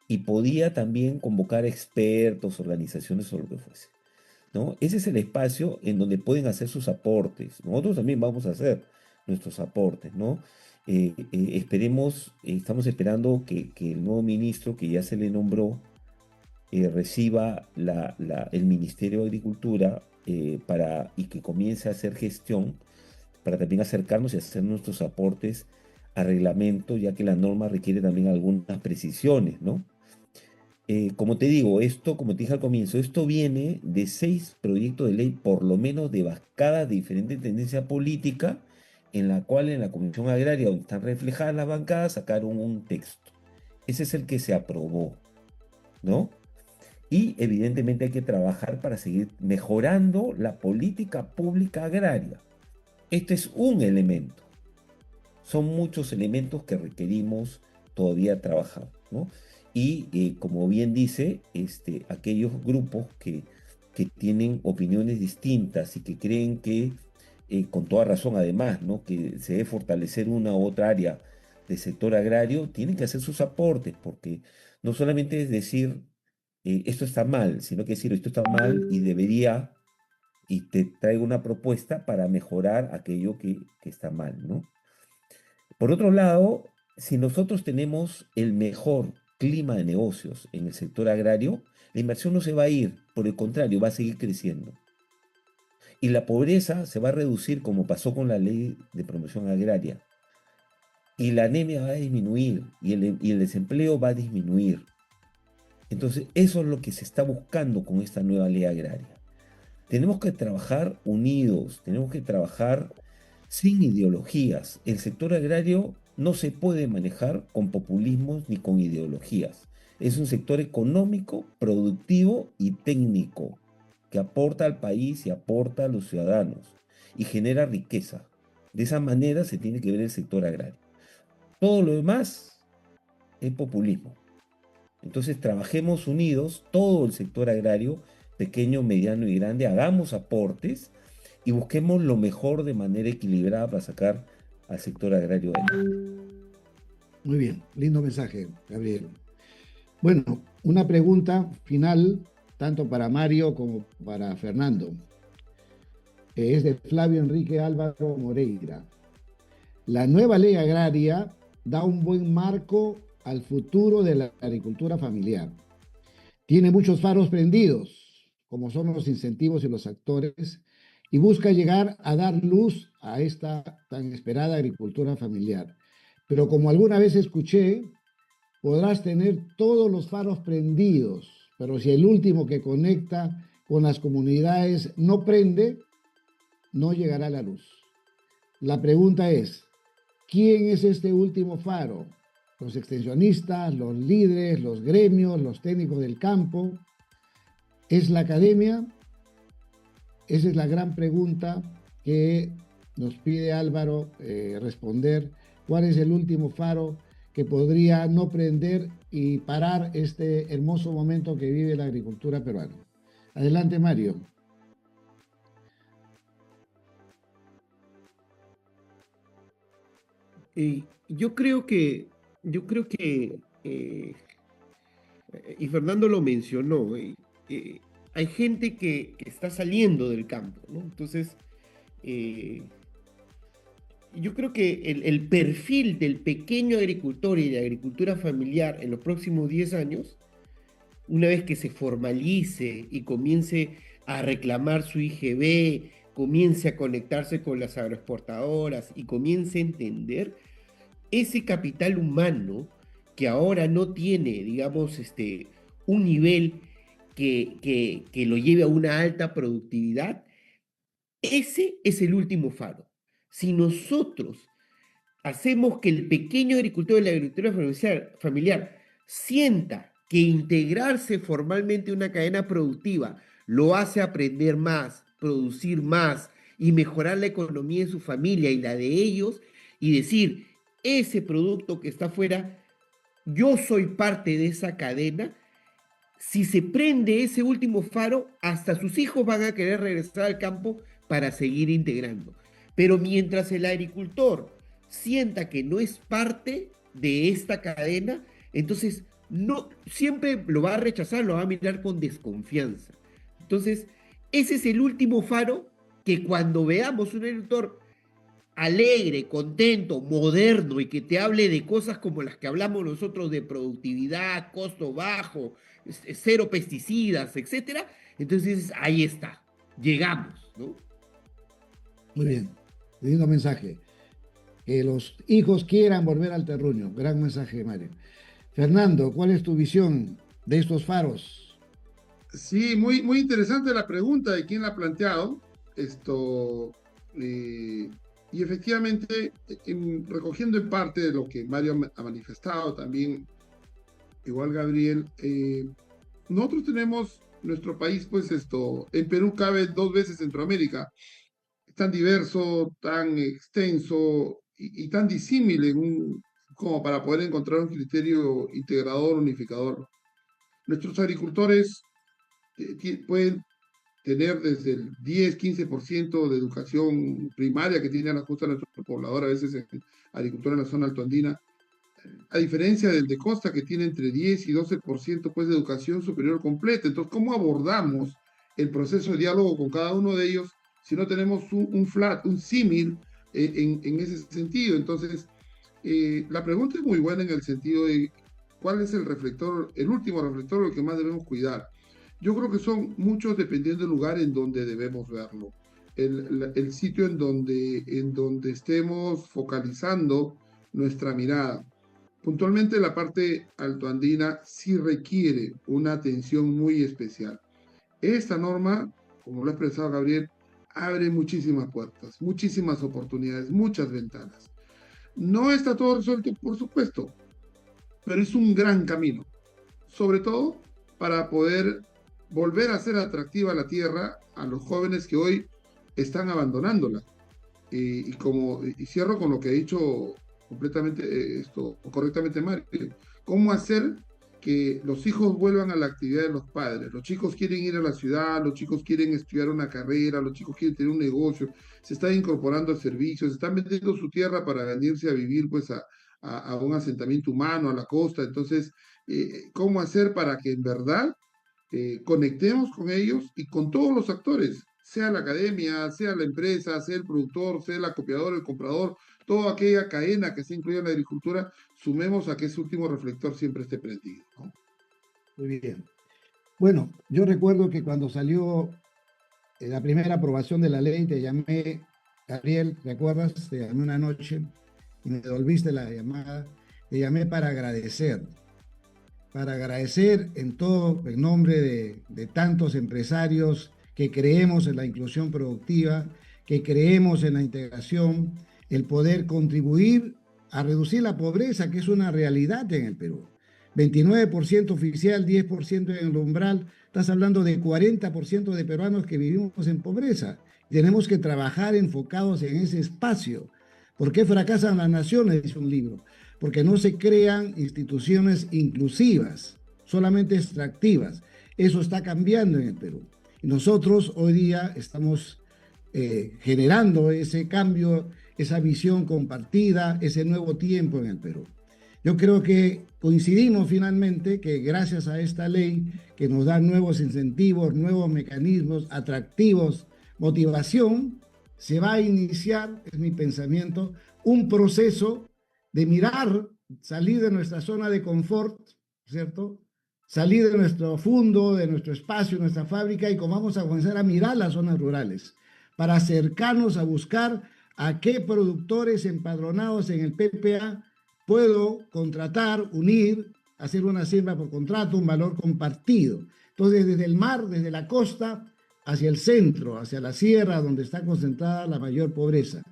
Y podía también convocar expertos, organizaciones o lo que fuese, ¿no? Ese es el espacio en donde pueden hacer sus aportes. Nosotros también vamos a hacer nuestros aportes, ¿no? Estamos esperando que el nuevo ministro que ya se le nombró reciba el Ministerio de Agricultura y que comience a hacer gestión para también acercarnos y hacer nuestros aportes a reglamento, ya que la norma requiere también algunas precisiones, ¿no? Como te digo, como te dije al comienzo, esto viene de 6 proyectos de ley, por lo menos de bancadas de diferente tendencia política, en la cual en la Comisión Agraria, donde están reflejadas las bancadas, sacaron un texto. Ese es el que se aprobó, ¿no? Y evidentemente hay que trabajar para seguir mejorando la política pública agraria. Este es un elemento. Son muchos elementos que requerimos todavía trabajar, ¿no? Y como bien dice, aquellos grupos que tienen opiniones distintas y que creen que, con toda razón además, ¿no?, que se debe fortalecer una u otra área del sector agrario, tienen que hacer sus aportes, porque no solamente es decir esto está mal, sino que decir esto está mal y debería, y te traigo una propuesta para mejorar aquello que está mal, ¿no? Por otro lado, si nosotros tenemos el mejor clima de negocios en el sector agrario, la inversión no se va a ir, por el contrario, va a seguir creciendo. Y la pobreza se va a reducir como pasó con la ley de promoción agraria. Y la anemia va a disminuir y el desempleo va a disminuir. Entonces, eso es lo que se está buscando con esta nueva ley agraria. Tenemos que trabajar unidos, tenemos que trabajar sin ideologías. El sector agrario no se puede manejar con populismos ni con ideologías. Es un sector económico, productivo y técnico que aporta al país y aporta a los ciudadanos y genera riqueza. De esa manera se tiene que ver el sector agrario. Todo lo demás es populismo. Entonces trabajemos unidos, todo el sector agrario, pequeño, mediano y grande, hagamos aportes y busquemos lo mejor de manera equilibrada para sacar al sector agrario adelante. Muy bien, lindo mensaje, Gabriel. Bueno, una pregunta final, tanto para Mario como para Fernando. Es de Flavio Enrique Álvaro Moreira. La nueva ley agraria da un buen marco al futuro de la agricultura familiar. Tiene muchos faros prendidos, como son los incentivos y los actores, y busca llegar a dar luz a esta tan esperada agricultura familiar. Pero como alguna vez escuché, podrás tener todos los faros prendidos, pero si el último que conecta con las comunidades no prende, no llegará la luz. La pregunta es, ¿quién es este último faro? ¿Los extensionistas, los líderes, los gremios, los técnicos del campo? ¿Es la academia? Esa es la gran pregunta que nos pide Álvaro responder. ¿Cuál es el último faro que podría no prender y parar este hermoso momento que vive la agricultura peruana. Adelante, Mario. Yo creo que y Fernando lo mencionó, hay gente que está saliendo del campo, ¿no? Entonces, eh, yo creo que el perfil del pequeño agricultor y de agricultura familiar en los próximos 10 años, una vez que se formalice y comience a reclamar su IGB, comience a conectarse con las agroexportadoras y comience a entender ese capital humano que ahora no tiene, digamos, un nivel que lo lleve a una alta productividad, ese es el último faro. Si nosotros hacemos que el pequeño agricultor de la agricultura familiar sienta que integrarse formalmente en una cadena productiva lo hace aprender más, producir más y mejorar la economía de su familia y la de ellos, y decir, ese producto que está afuera, yo soy parte de esa cadena. Si se prende ese último faro, hasta sus hijos van a querer regresar al campo para seguir integrando. Pero mientras el agricultor sienta que no es parte de esta cadena, entonces no, siempre lo va a rechazar, lo va a mirar con desconfianza. Entonces, ese es el último faro que cuando veamos un agricultor alegre, contento, moderno y que te hable de cosas como las que hablamos nosotros de productividad, costo bajo, cero pesticidas, etcétera, entonces ahí está, llegamos, ¿no? Muy bien, lindo mensaje. Que los hijos quieran volver al terruño. Gran mensaje, Mario. Fernando, ¿cuál es tu visión de estos faros? Sí, muy interesante la pregunta de quién la ha planteado. Y efectivamente, recogiendo en parte de lo que Mario ha manifestado, también igual Gabriel, nosotros tenemos nuestro país, pues en Perú cabe 2 veces Centroamérica, tan diverso, tan extenso y tan disímil como para poder encontrar un criterio integrador, unificador. Nuestros agricultores pueden tener desde el 10-15% de educación primaria que tiene a la justa nuestro poblador, a veces agricultura en la zona altoandina, a diferencia del de costa que tiene entre 10 y 12% pues, de educación superior completa. Entonces, ¿cómo abordamos el proceso de diálogo con cada uno de ellos si no tenemos un símil en ese sentido? Entonces, la pregunta es muy buena en el sentido de cuál es el último reflector, lo que más debemos cuidar. Yo creo que son muchos dependiendo del lugar en donde debemos verlo. El sitio en donde estemos focalizando nuestra mirada. Puntualmente la parte altoandina sí requiere una atención muy especial. Esta norma, como lo ha expresado Gabriel, abre muchísimas puertas, muchísimas oportunidades, muchas ventanas. No está todo resuelto, por supuesto, pero es un gran camino, sobre todo para poder volver a hacer atractiva la tierra a los jóvenes que hoy están abandonándola. Y cierro con lo que ha dicho correctamente Mario. ¿Cómo hacer que los hijos vuelvan a la actividad de los padres? Los chicos quieren ir a la ciudad, los chicos quieren estudiar una carrera, los chicos quieren tener un negocio, se están incorporando a servicios, están vendiendo su tierra para venirse a vivir pues a un asentamiento humano, a la costa. Entonces, ¿cómo hacer para que en verdad conectemos con ellos y con todos los actores, sea la academia, sea la empresa, sea el productor, sea el acopiador, el comprador, toda aquella cadena que se incluye en la agricultura, sumemos a que ese último reflector siempre esté prendido, ¿no? Muy bien. Bueno, yo recuerdo que cuando salió la primera aprobación de la ley, te llamé, Gabriel, ¿recuerdas? Te llamé una noche y me devolviste la llamada. Te llamé para agradecer en nombre de tantos empresarios que creemos en la inclusión productiva, que creemos en la integración, el poder contribuir a reducir la pobreza, que es una realidad en el Perú. 29% oficial, 10% en el umbral, estás hablando de 40% de peruanos que vivimos en pobreza. Tenemos que trabajar enfocados en ese espacio. ¿Por qué fracasan las naciones? Dice un libro. porque no se crean instituciones inclusivas, solamente extractivas. Eso está cambiando en el Perú. Y nosotros hoy día estamos generando ese cambio, esa visión compartida, ese nuevo tiempo en el Perú. Yo creo que coincidimos finalmente que gracias a esta ley que nos da nuevos incentivos, nuevos mecanismos atractivos, motivación, se va a iniciar, es mi pensamiento, un proceso de mirar, salir de nuestra zona de confort, ¿cierto? Salir de nuestro fondo, de nuestro espacio, nuestra fábrica, y vamos a comenzar a mirar las zonas rurales para acercarnos a buscar a qué productores empadronados en el PPA puedo contratar, unir, hacer una siembra por contrato, un valor compartido. Entonces, desde el mar, desde la costa, hacia el centro, hacia la sierra, donde está concentrada la mayor pobreza.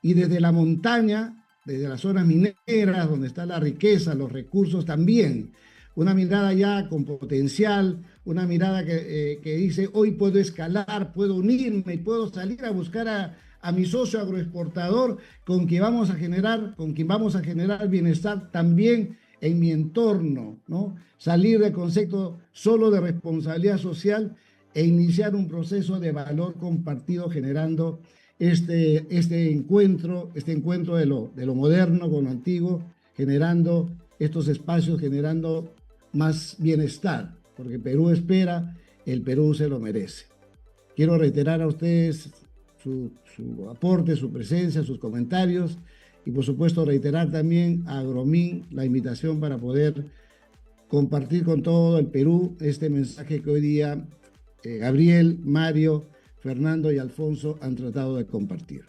Y desde la montaña, desde las zonas mineras, donde está la riqueza, los recursos también. Una mirada ya con potencial, una mirada que dice, hoy puedo escalar, puedo unirme y puedo salir a buscar a mi socio agroexportador con quien vamos a generar bienestar también en mi entorno, ¿no? Salir del concepto solo de responsabilidad social e iniciar un proceso de valor compartido generando este encuentro de lo moderno con lo antiguo, generando estos espacios, generando más bienestar, porque Perú espera, el Perú se lo merece. Quiero reiterar a ustedes su aporte, su presencia, sus comentarios y por supuesto reiterar también a Agromín la invitación para poder compartir con todo el Perú este mensaje que hoy día Gabriel, Mario, Fernando y Alfonso han tratado de compartir.